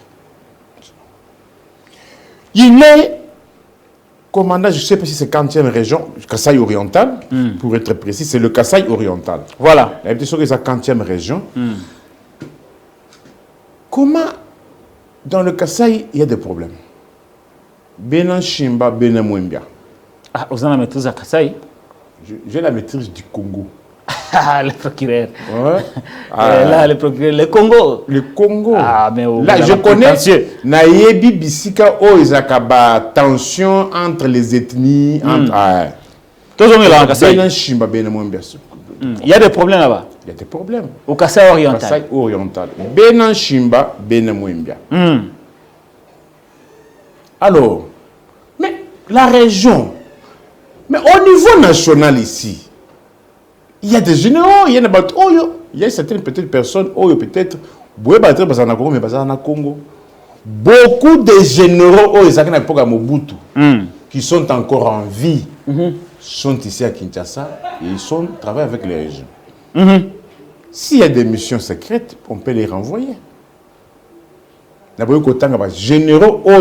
[SPEAKER 2] Il est commandant, je ne sais pas si c'est 40e région, Kasaï oriental, pour être précis, c'est le Kasaï oriental.
[SPEAKER 1] Voilà.
[SPEAKER 2] La question que c'est la 40e région. Comment Dans le Kasaï, il y a des problèmes. Benin Chimba, Benin Mouembia.
[SPEAKER 1] Ah, vous avez la maîtrise à Kasaï?
[SPEAKER 2] J'ai la maîtrise du Congo.
[SPEAKER 1] Ah, le procureur.
[SPEAKER 2] Ouais.
[SPEAKER 1] Là, le procureur, le Congo.
[SPEAKER 2] Le Congo.
[SPEAKER 1] Ah, mais
[SPEAKER 2] là, je connais. Naïebi Bissika, oh, ils ont tension entre les ethnies. Benin Chimba, Benin Mouembia.
[SPEAKER 1] Il y a des problèmes là-bas.
[SPEAKER 2] Il y a des problèmes.
[SPEAKER 1] Au Kasaï oriental.
[SPEAKER 2] Kasaï oriental. Benin Chimba, Benin Mouembia. Alors, mais la région, mais au niveau national ici, il y a des généraux, il y a certaines petites personnes, peut-être, beaucoup de généraux, qui sont encore en vie, sont ici à Kinshasa et ils travaillent avec les régions. S'il y a des missions secrètes, on peut les renvoyer. On généraux qu'on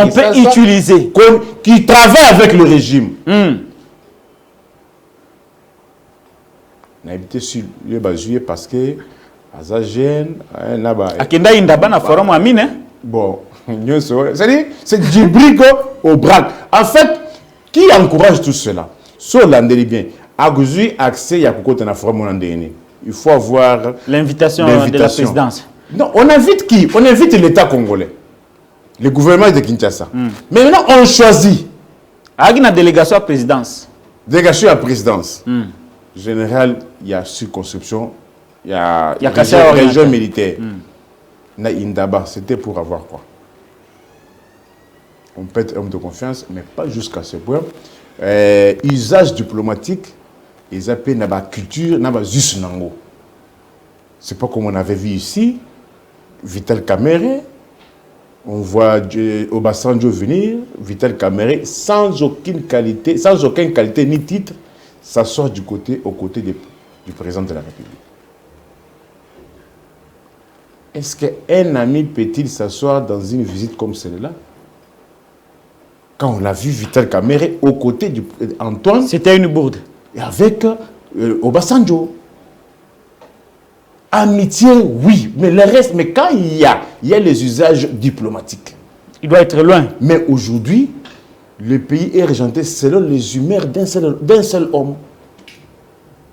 [SPEAKER 1] peut utiliser,
[SPEAKER 2] qui travaillent avec le régime. On a habité sur le Bajué parce que Azagène,
[SPEAKER 1] Akenda Indaba na forum Amine.
[SPEAKER 2] Bon, c'est du brico au braque. En fait, qui encourage tout cela? Sur l'Andéli bien, Aguzui accès à Koko na forum Andéni. Il faut avoir
[SPEAKER 1] l'invitation de la présidence.
[SPEAKER 2] Non, on invite qui? On invite l'État congolais, le gouvernement de Kinshasa. Mais maintenant, on choisit.
[SPEAKER 1] Avec une délégation à présidence.
[SPEAKER 2] Délégation à présidence. Général, il y a circonscription, il y a région militaire. Indaba, c'était pour avoir quoi? On peut être homme de confiance, mais pas jusqu'à ce point. Usage diplomatique, ils appellent la culture, juste nango. C'est pas comme on avait vu ici, Vital Kamerhe, on voit Obasanjo venir, Vital Kamerhe, sans aucune qualité ni titre, s'asseoir aux côtés du président de la République. Est-ce qu'un ami peut-il s'asseoir dans une visite comme celle-là? Quand on l'a vu Vital Kamerhe aux côtés d'Antoine,
[SPEAKER 1] c'était une bourde.
[SPEAKER 2] Avec Obasanjo. Amitié, oui, mais le reste, mais quand il y a les usages diplomatiques.
[SPEAKER 1] Il doit être loin.
[SPEAKER 2] Mais aujourd'hui, le pays est régenté selon les humeurs d'un seul homme.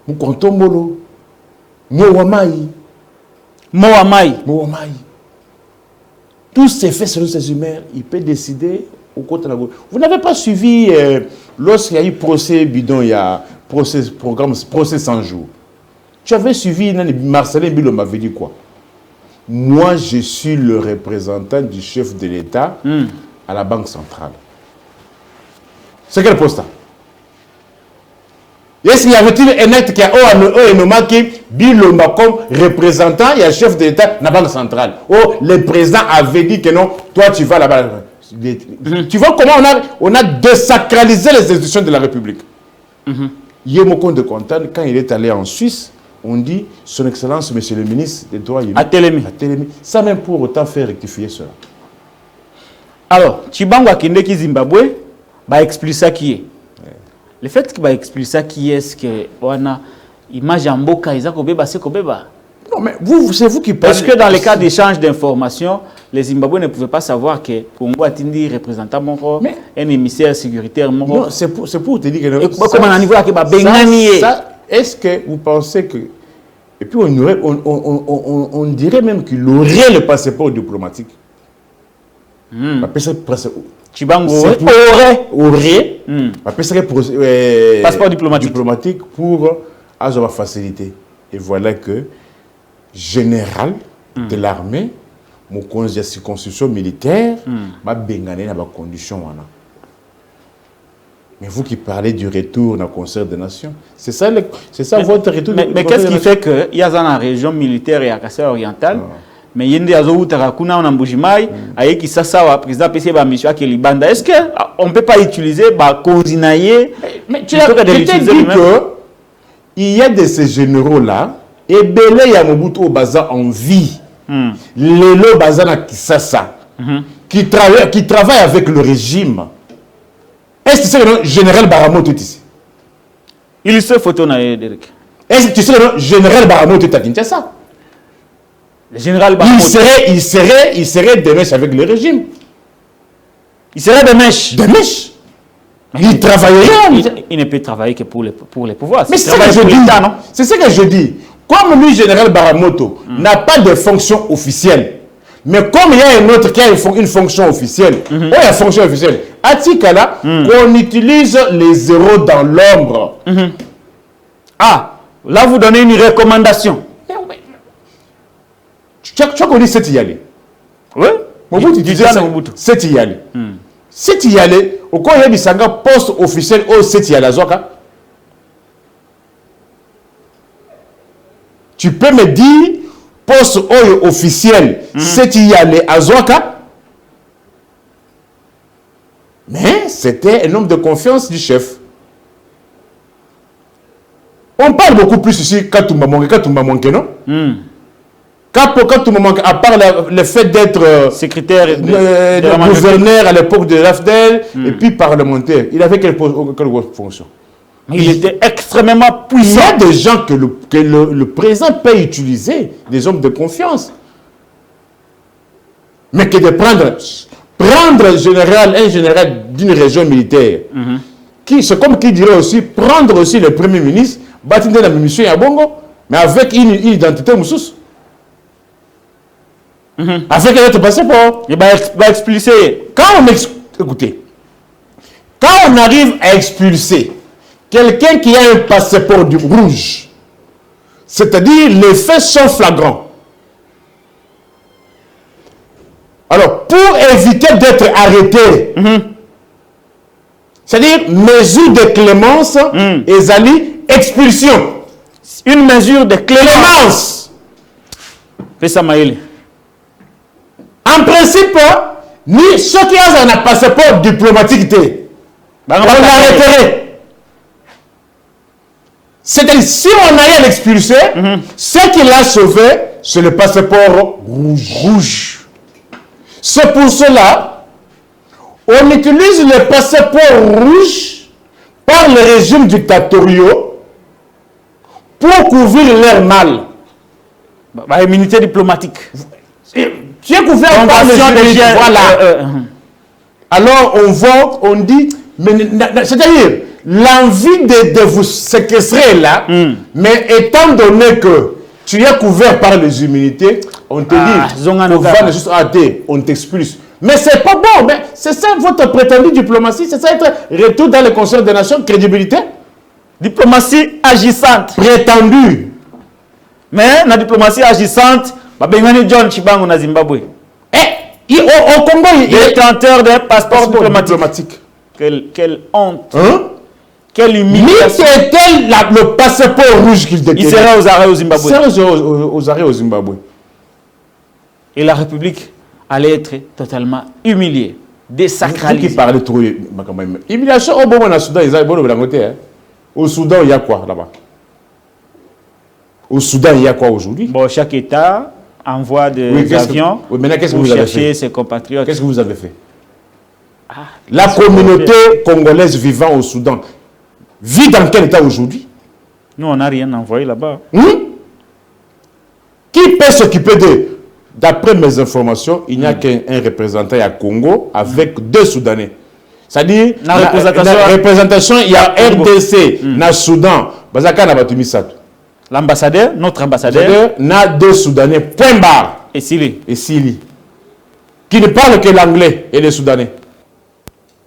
[SPEAKER 2] Moukontombolo, Moamai. Tout s'est fait selon ses humeurs. Il peut décider au côté de la gauche. Vous n'avez pas suivi lorsqu'il y a eu procès bidon, il y a procès 100 jours. Tu avais suivi, Marcelin Bilo m'avait dit quoi? Moi, je suis le représentant du chef de l'État à la Banque centrale. C'est quel poste? Est-ce qu'il y avait-il un acte qui a nommé Bilomba comme représentant et chef de l'État à la Banque centrale? Oh, le président avait dit que non, toi tu vas là-bas. Tu vois comment on a désacralisé les institutions de la République. Yémokon de Contan, quand il est allé en Suisse, on dit son Excellence, Monsieur le ministre des droits humains.
[SPEAKER 1] À Télémi.
[SPEAKER 2] Ça même pour autant faire rectifier cela.
[SPEAKER 1] Alors, Chibango Akindeki Zimbabwe, va expliquer ça qui est. Le fait qu'il va expliquer ça qui est, ce que on a image en boka, ils ont c'est Kobeba.
[SPEAKER 2] Non, mais c'est vous qui
[SPEAKER 1] Parce
[SPEAKER 2] parlez.
[SPEAKER 1] que dans les cas d'échange d'informations, les Zimbabwe ne pouvaient pas savoir que Congo a été représentant Moro, un émissaire sécuritaire Moro.
[SPEAKER 2] Non, c'est pour te dire que... Est-ce que vous pensez que... Et puis on dirait même qu'il aurait le passeport diplomatique.
[SPEAKER 1] Chibango
[SPEAKER 2] aurait passeport diplomatique pour avoir facilité. Et voilà que général de l'armée, mon conseil de circonscription militaire, m'a bengané dans ma condition. Mais vous qui parlez du retour dans le concert des nations, c'est ça votre retour.
[SPEAKER 1] Mais qu'est-ce qui fait qu'il y a dans la région militaire et à Kasaï oriental, mais il y a des gens qui ont Mbujimai, avec qui ça, président PC, mission qui Libanda. Est-ce qu'on ne peut pas utiliser Konzinaye?
[SPEAKER 2] Mais tu as dit qu'il y a de ces généraux-là, et Belé Yamobutu au Baza en vie, Lelo Baza na Kisasa, qui travaille avec le régime. Est-ce que c'est le nom général Baramoto ici?
[SPEAKER 1] Il se photo na Derek.
[SPEAKER 2] Est-ce que tu sais le nom général Baramoto à Kinshasa?
[SPEAKER 1] Le général
[SPEAKER 2] il serait de mèche avec le régime.
[SPEAKER 1] Il serait de mèche.
[SPEAKER 2] De mèche. Il travaillerait.
[SPEAKER 1] Il ne peut travailler que pour les pouvoirs.
[SPEAKER 2] Mais c'est ce que je dis. C'est ce que je dis. Comme lui, général Baramoto, n'a pas de fonction officielle, mais comme il y a un autre qui a une fonction officielle, la fonction officielle, à Tikala, on utilise les zéros dans l'ombre.
[SPEAKER 1] Ah, là vous donnez une recommandation.
[SPEAKER 2] Tu as connu c'est y aller.
[SPEAKER 1] Oui.
[SPEAKER 2] Mobutu disait c'est y aller. C'est y aller. Au quoi il y a des poste officiel au c'est y aller. Tu peux me dire poste officiel c'est y aller à Zouaka? Mais c'était un homme de confiance du chef. On parle beaucoup plus ici Katumba Monke, non? Katumba Monke, à part le fait d'être secrétaire gouverneur à l'époque de l'AFDEL et puis parlementaire, il avait quelle fonction?
[SPEAKER 1] Il était extrêmement puissant.
[SPEAKER 2] Il y a des gens que le président peut utiliser, des hommes de confiance. Mais que de prendre un général d'une région militaire, c'est comme qui dirait aussi, prendre aussi le premier ministre, bâtir la mission à Bongo, mais avec une identité moussous. Avec un autre passeport.
[SPEAKER 1] Il va expulser.
[SPEAKER 2] Écoutez, quand on arrive à expulser quelqu'un qui a un passeport du rouge, c'est-à-dire les faits sont flagrants. Alors, pour éviter d'être arrêté, c'est-à-dire mesure de clémence, et expulsion.
[SPEAKER 1] Une mesure de clémence. Fais ça, Maël.
[SPEAKER 2] En principe, ni ceux qui ont un passeport diplomatique, on l'arrêterait. C'est-à-dire, si on a à l'expulser, ce qui l'a sauvé, c'est le passeport rouge. C'est pour cela, on utilise le passeport rouge par les régimes dictatoriaux pour couvrir leur mal.
[SPEAKER 1] Immunité diplomatique.
[SPEAKER 2] Tu es couvert par les régimes. Voilà. Alors, on dit, c'est-à-dire, l'envie de vous séquestrer là, mais étant donné que tu es couvert par les immunités, on te dit, on t'expulse. Mais c'est pas bon, mais c'est ça votre prétendue diplomatie, c'est ça être retour dans le Conseil des Nations, crédibilité?
[SPEAKER 1] Diplomatie agissante.
[SPEAKER 2] Prétendue.
[SPEAKER 1] Mais la diplomatie agissante, John Chibango na Zimbabwe.
[SPEAKER 2] Au Congo, il est
[SPEAKER 1] détenteur d'un passeport diplomatique. Quelle honte. Quelle humiliation.
[SPEAKER 2] C'était le passeport rouge qu'il détenait.
[SPEAKER 1] Il serait aux arrêts au Zimbabwe.
[SPEAKER 2] Il serait aux arrêts au Zimbabwe.
[SPEAKER 1] Et la République allait être totalement humiliée, désacralisée.
[SPEAKER 2] Qui parlait trop. Humiliation au Soudan, au Soudan, il y a quoi là-bas? Au Soudan, il y a quoi aujourd'hui?
[SPEAKER 1] Bon, chaque État envoie des avions pour chercher ses compatriotes.
[SPEAKER 2] Qu'est-ce que vous avez fait? La communauté congolaise vivant au Soudan vit dans quel état aujourd'hui?
[SPEAKER 1] Nous, on n'a rien envoyé là-bas.
[SPEAKER 2] Qui peut s'occuper de... D'après mes informations, il n'y a qu'un représentant à Congo avec 2 Soudanais. C'est-à-dire, la représentation, il y a RDC, na Soudan,
[SPEAKER 1] l'ambassadeur, notre ambassadeur,
[SPEAKER 2] n'a 2 Soudanais, point barre.
[SPEAKER 1] Et Sili.
[SPEAKER 2] Qui ne parle que l'anglais et les Soudanais.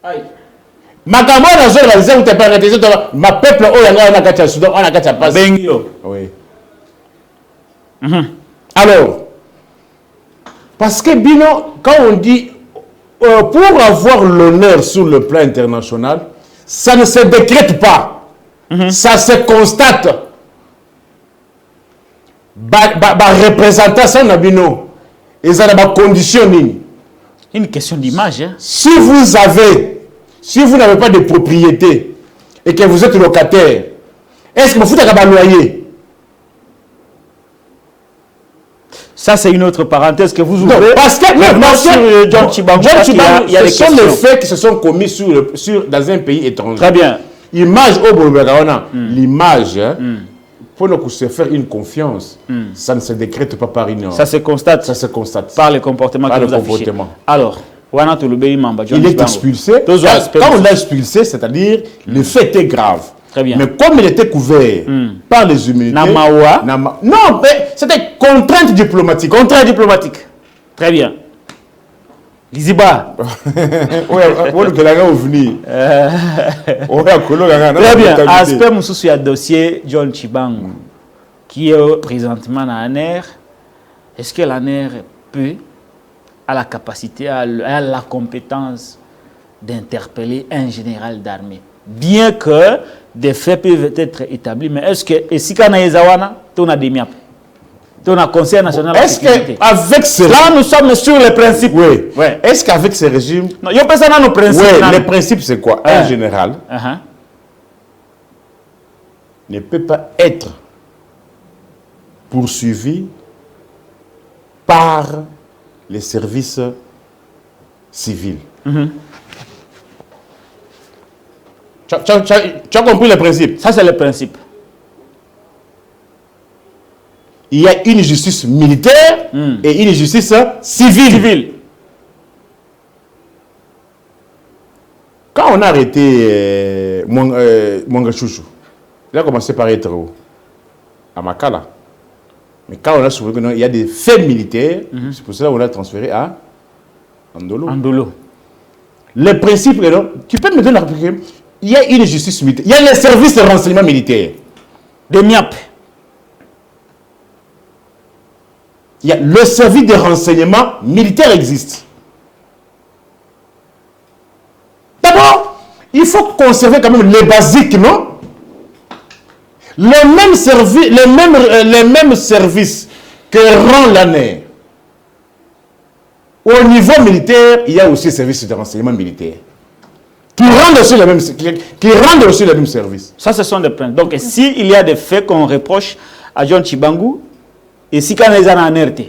[SPEAKER 1] Aïe.
[SPEAKER 2] Ma peuple, on a Soudan, on a passe. Oui. Alors, parce que Bino, quand on dit pour avoir l'honneur sur le plan international, ça ne se décrète pas. Ça se constate. Représentation de Bino, et ça n'a pas conditionné.
[SPEAKER 1] Une question d'image. Hein?
[SPEAKER 2] Si vous n'avez pas de propriété et que vous êtes locataire, est-ce que vous foutez un loyer?
[SPEAKER 1] Ça, c'est une autre parenthèse que vous ouvrez.
[SPEAKER 2] Non, parce que
[SPEAKER 1] sur John Chibango,
[SPEAKER 2] ce sont les faits qui se sont commis dans un pays étranger.
[SPEAKER 1] Très bien.
[SPEAKER 2] Image au Bologna, l'image, pour nous se faire une confiance, ça ne se décrète pas par une...
[SPEAKER 1] Ça se constate.
[SPEAKER 2] Ça se constate.
[SPEAKER 1] Par le comportement que vous affichez. Alors,
[SPEAKER 2] il est expulsé. Quand on l'a expulsé, c'est-à-dire le fait est grave.
[SPEAKER 1] Très bien.
[SPEAKER 2] Mais comme il était couvert par les humilités... Non, mais c'était contrainte diplomatique.
[SPEAKER 1] Contrainte diplomatique. Très bien. Liziba. Très bien. Aspect Moussou a dossier John Chibangu, qui est présentement à ANER. Est-ce que l'ANER peut, a la capacité, a la compétence d'interpeller un général d'armée? Bien que des faits peuvent être établis, mais est-ce que, et si on a Ezawana, on a des miap? On a Conseil national de la sécurité.
[SPEAKER 2] Qu'avec ce
[SPEAKER 1] là, nous sommes sur les principes.
[SPEAKER 2] Oui. Ouais. Est-ce qu'avec ces régimes...
[SPEAKER 1] Non, il y a pas ça dans nos principes.
[SPEAKER 2] Oui, les principes, c'est quoi? Un général ne peut pas être poursuivi par les services civils. Tu as compris le principe?
[SPEAKER 1] Ça, c'est le principe.
[SPEAKER 2] Il y a une justice militaire et une justice civile. Quand on a arrêté Mwanga Chouchou, il a commencé par être à Makala. Mais quand on a soulevé qu'il y a des faits militaires, c'est pour cela qu'on l'a transféré à Andolo.
[SPEAKER 1] Andolo.
[SPEAKER 2] Le principe, tu peux me donner la réplique? Il y a une justice militaire. Il y a les services de renseignement militaire.
[SPEAKER 1] Des MIAP.
[SPEAKER 2] Il y a le service de renseignement militaire existe. D'abord, il faut conserver quand même les basiques, non? Les mêmes services que rend l'ANER. Au niveau militaire, il y a aussi le service de renseignement militaire. Qui rendent aussi les mêmes services.
[SPEAKER 1] Ça, ce sont des plaintes. Donc, s'il y a des faits qu'on reproche à John Chibangu, et si quand les gens en RT.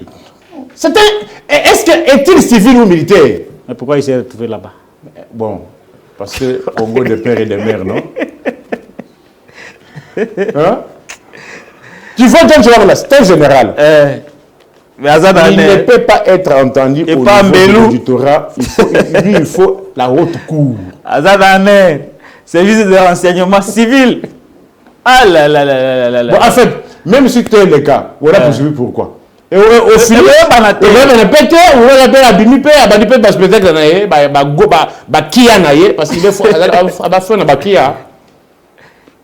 [SPEAKER 2] Est-il civil ou militaire?
[SPEAKER 1] Mais pourquoi il s'est retrouvé là-bas?
[SPEAKER 2] Bon, parce que Congo de père et de mère, non? Hein? Tu vois, John Chibangu là, c'est un général. Il ne peut pas être entendu
[SPEAKER 1] et
[SPEAKER 2] au
[SPEAKER 1] pas
[SPEAKER 2] niveau du Torah. Il faut la haute cour.
[SPEAKER 1] Azadaner, service de renseignement civil. Ah là là là là là.
[SPEAKER 2] Bon, en fait, même si tu es le cas, on a poursuivi pourquoi? Et au final, on va répéter, on va répéter à Bimipe, à Banipe, parce que peut-être parce qu'il faut faire Kia.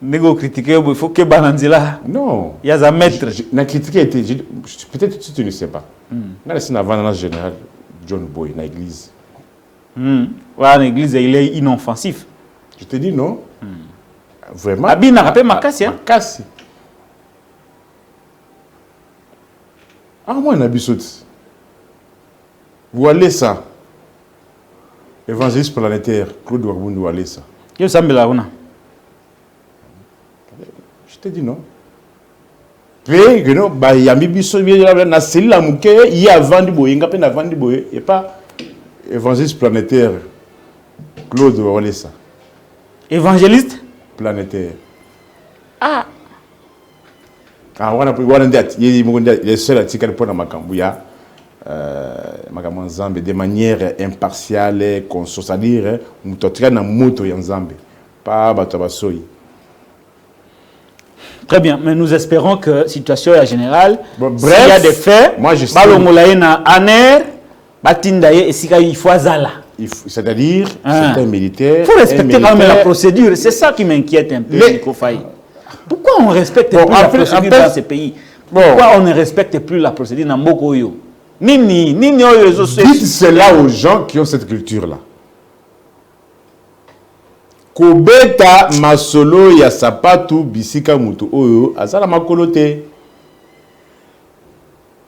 [SPEAKER 1] Négo critiquer, il faut que Bananzila.
[SPEAKER 2] Non.
[SPEAKER 1] Il y a un maître.
[SPEAKER 2] La critique a été. Peut-être que tu ne sais pas. Là, c'est un général John Boy, dans l'église.
[SPEAKER 1] Ouais, l'église, il est inoffensif.
[SPEAKER 2] Je te dis non. Vraiment.
[SPEAKER 1] Abi n'a rappelé Makassi.
[SPEAKER 2] Makassi. Ah, moi, on a vu ça. Vous allez ça. Évangéliste planétaire, Claude Ouaboun, vous allez ça.
[SPEAKER 1] Yo Sambela, on a.
[SPEAKER 2] Je te dis non. Il y a Bibiso, il y a Céline Mouké, il y a Vandiboye, il y a Vandiboye, et pas évangéliste planétaire, Claude Walesa.
[SPEAKER 1] Évangéliste
[SPEAKER 2] planétaire.
[SPEAKER 1] Ah.
[SPEAKER 2] Ah, on a pris les seuls articles pour Makambuya, Makambo de manière impartiale, c'est-à-dire, nous avons moto Yanzambe, pas Batabasoyi.
[SPEAKER 1] Très bien, mais nous espérons que la situation est générale.
[SPEAKER 2] Bon,
[SPEAKER 1] s'il y a des faits,
[SPEAKER 2] moi je sais. C'est-à-dire, c'est un militaire.
[SPEAKER 1] Il faut respecter quand même la procédure. C'est ça qui m'inquiète un peu, Nico Faye. Pourquoi on ne respecte plus la procédure dans ces pays? Pourquoi on ne respecte plus la procédure dans Mokoyo?
[SPEAKER 2] Dites cela aux gens qui ont cette culture-là. Kobeta masolo ya sapatu bisika mutu oyo azala makolote.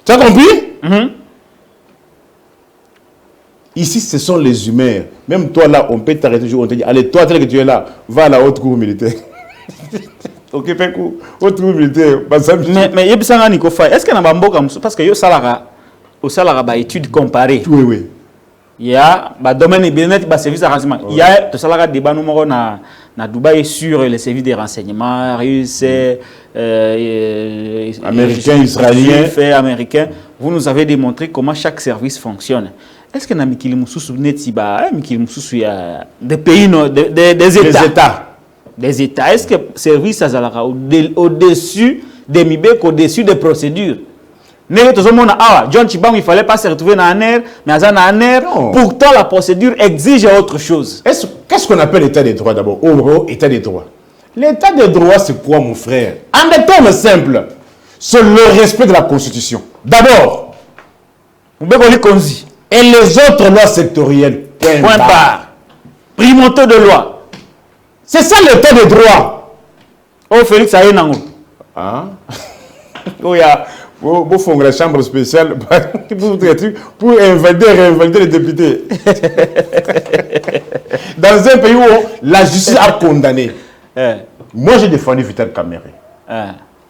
[SPEAKER 2] Tu as compris? Ici, ce sont les humains. Même toi là, on peut t'arrêter. On te dit, allez, toi, tel que tu es là, va à la haute cour militaire. Ok, fait coup, haute cour militaire.
[SPEAKER 1] Mais est-ce qu'il y a un bon parce que yo salara, au salara ba étude comparée.
[SPEAKER 2] Oui, oui.
[SPEAKER 1] Il y a domaine bien-être, service de renseignement. Il y a tout ça là débat numéro na à Dubaï sur les services de renseignement russes,
[SPEAKER 2] américains, israéliens,
[SPEAKER 1] américains. Vous nous avez démontré comment chaque service fonctionne. Est-ce que dans Mikili Moussoussou, il y a des pays, des États? Des États. Est-ce que le service au-dessus des MIBEC, au-dessus des procédures? John Tshibangou, il ne fallait pas se retrouver dans un air, mais dans un air. Pourtant, la procédure exige autre chose.
[SPEAKER 2] Qu'est-ce qu'on appelle l'état des droits d'abord? État des droits. L'état des droits, c'est quoi, mon frère? En des termes simples, c'est le respect de la Constitution. D'abord. Et les autres lois sectorielles.
[SPEAKER 1] Point barre. Primauté de loi.
[SPEAKER 2] C'est ça l'état des droits.
[SPEAKER 1] Oh, Félix Ayenango.
[SPEAKER 2] Ah. Oh, il y a. Vous faites la chambre spéciale pour réinvalider les députés. Dans un pays où la justice a condamné. Moi, j'ai défendu Vital Kamerhe.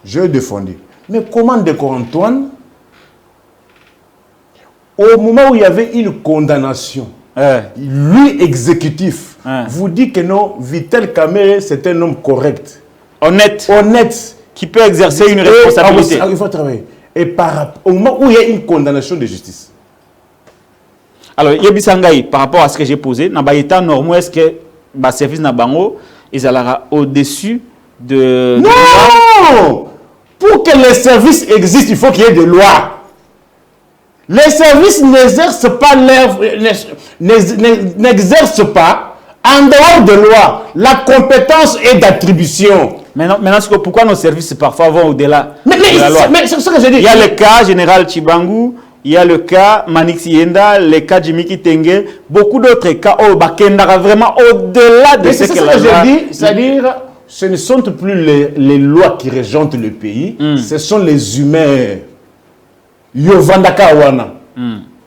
[SPEAKER 2] J'ai défendu. Mais comment décor Antoine, au moment où il y avait une condamnation, lui, exécutif, vous dit que non, Vital Kamerhe, c'est un homme correct. Honnête.
[SPEAKER 1] Qui peut exercer une responsabilité.
[SPEAKER 2] Il faut travailler. Et au moment où il y a une condamnation de justice.
[SPEAKER 1] Alors, Yebisangaï, par rapport à ce que j'ai posé, dans les états normaux, est-ce que le service Nabango est au-dessus de...
[SPEAKER 2] Non! Pour que les services existent, il faut qu'il y ait des lois. Les services n'exercent pas en dehors de loi. La compétence est d'attribution.
[SPEAKER 1] Maintenant, pourquoi nos services parfois vont au-delà
[SPEAKER 2] de la loi? Mais c'est ce que je dis.
[SPEAKER 1] Il y a le cas Général Tshibangou, il y a le cas Manix Yenda, le cas Jimmy Kitenge, beaucoup d'autres cas au Bakenda, vraiment au-delà de ce que la loi...
[SPEAKER 2] C'est ce que je dis, c'est-à-dire, ce ne sont plus les lois qui régentent le pays, ce sont les humains. Yo Vandaka Wana.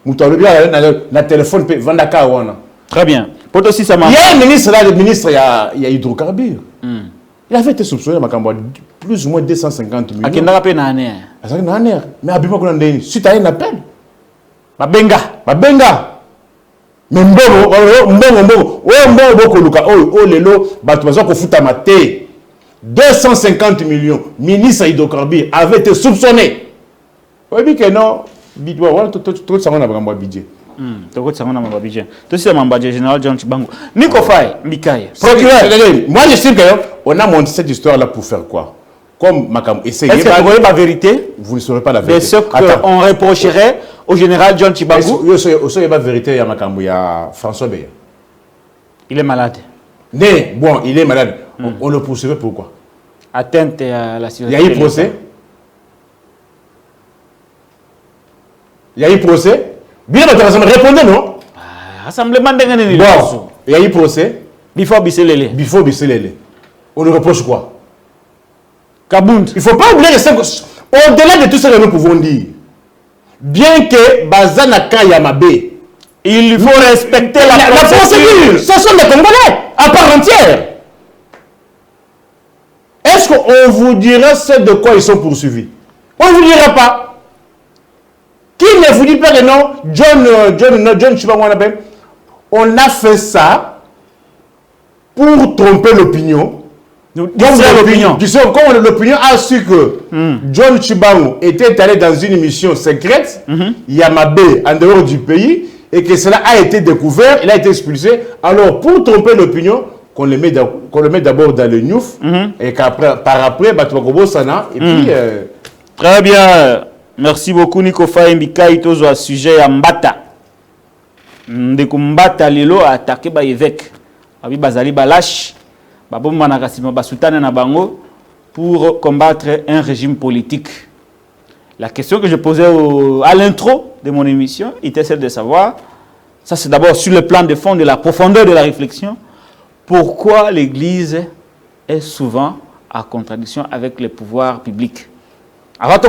[SPEAKER 2] Moutoulou bien na téléphone Vandaka Wana.
[SPEAKER 1] Très bien.
[SPEAKER 2] Il y a un ministre là, le ministre, il y a hydrocarbures. Il avait été soupçonné à plus ou moins 250 millions.
[SPEAKER 1] Mais
[SPEAKER 2] suite à un appel.
[SPEAKER 1] Mabenga.
[SPEAKER 2] Mais lelo 250 millions. Ministre hydrocarbures avait été soupçonné. Oui, que non. Tout ça, on a vraiment budget.
[SPEAKER 1] Tout ça, mon budget général John Tshibangou. Nico Faye, Mikaye.
[SPEAKER 2] Moi, je sais qu'on a monté cette histoire-là pour faire quoi? Comme Makam.
[SPEAKER 1] Est-ce que vous voyez la vérité?
[SPEAKER 2] Vous ne saurez pas la vérité.
[SPEAKER 1] De ce qu'on reprocherait au général John Tshibangou.
[SPEAKER 2] Vous ne savez pas la vérité, il y a Makam, il y a François Beya.
[SPEAKER 1] Il est malade.
[SPEAKER 2] Bon, il est malade. On le poursuivait pourquoi?
[SPEAKER 1] Atteinte à la sécurité.
[SPEAKER 2] Il y a eu procès? Il y a eu procès? Bien, répondez, non?
[SPEAKER 1] Rassemblement de
[SPEAKER 2] bon, il y a eu procès?
[SPEAKER 1] Bifo Bisselele.
[SPEAKER 2] On le reproche quoi?
[SPEAKER 1] Kabound.
[SPEAKER 2] Il ne faut pas oublier les 5... Au-delà de tout ce que nous pouvons dire, bien que Bazanaka Yamabe,
[SPEAKER 1] il faut respecter la
[SPEAKER 2] procédure. Ce sont des Congolais à part entière. Est-ce qu'on vous dira ce de quoi ils sont poursuivis? On ne vous dira pas. Qui ne vous dit pas que non, John Tshibangou, on a fait ça pour tromper l'opinion. L'opinion a su que John Tshibangou était allé dans une mission secrète, Yamabe, en dehors du pays, et que cela a été découvert, il a été expulsé. Alors, pour tromper l'opinion, qu'on le met d'abord dans le Niouf, et qu'après, par après, Batuakobo Sana, et puis...
[SPEAKER 1] Très bien. Merci beaucoup, Nico Faye Mikaye, tozo à sujet à Mbata. Ndeko Mbata lelo a attaqué ba évêque. Abi bazali balash. Babo manakasima basutana na bango pour combattre un régime politique. La question que je posais à l'intro de mon émission était celle de savoir, ça c'est d'abord sur le plan de fond de la profondeur de la réflexion, pourquoi l'Église est souvent en contradiction avec les pouvoirs publics. Alors,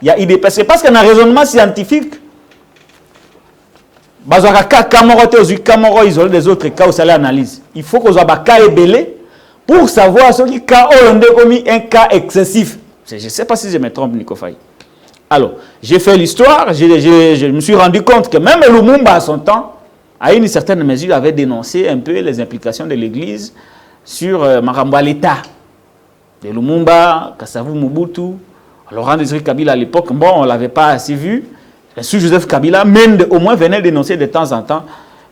[SPEAKER 1] il y a idée parce que dans le raisonnement scientifique, isolé des autres cas où ça l'analyse. Il faut qu'on soit un cas ébélé pour savoir ce qui cas commis un cas excessif. Je ne sais pas si je me trompe, Nico Faye. Alors, j'ai fait l'histoire, je me suis rendu compte que même Lumumba à son temps, à une certaine mesure, avait dénoncé un peu les implications de l'Église sur Maramba l'État. De Lumumba, Kasavu Mobutu, Laurent Désiré Kabila à l'époque, bon, on ne l'avait pas assez vu. Sous Joseph Kabila, même au moins venait dénoncer de temps en temps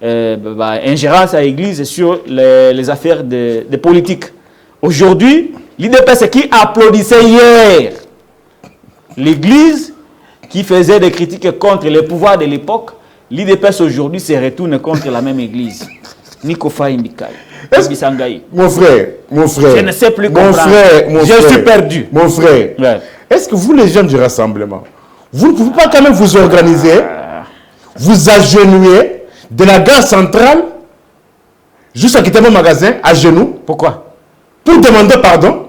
[SPEAKER 1] ingérence à l'église sur les affaires de politique. Aujourd'hui, l'IDPS qui applaudissait hier l'église, qui faisait des critiques contre les pouvoirs de l'époque, l'IDPS aujourd'hui se retourne contre la même église. Nico Faye Mbikai.
[SPEAKER 2] Mon frère,
[SPEAKER 1] je ne sais plus
[SPEAKER 2] mon
[SPEAKER 1] comprendre.
[SPEAKER 2] frère,
[SPEAKER 1] Je suis perdu.
[SPEAKER 2] Mon frère,
[SPEAKER 1] Ouais.
[SPEAKER 2] est-ce que vous, les gens du rassemblement, vous ne pouvez pas quand même vous organiser, vous agenouiller de la gare centrale jusqu'à quitter mon magasin à genoux
[SPEAKER 1] Pourquoi?
[SPEAKER 2] pour demander pardon?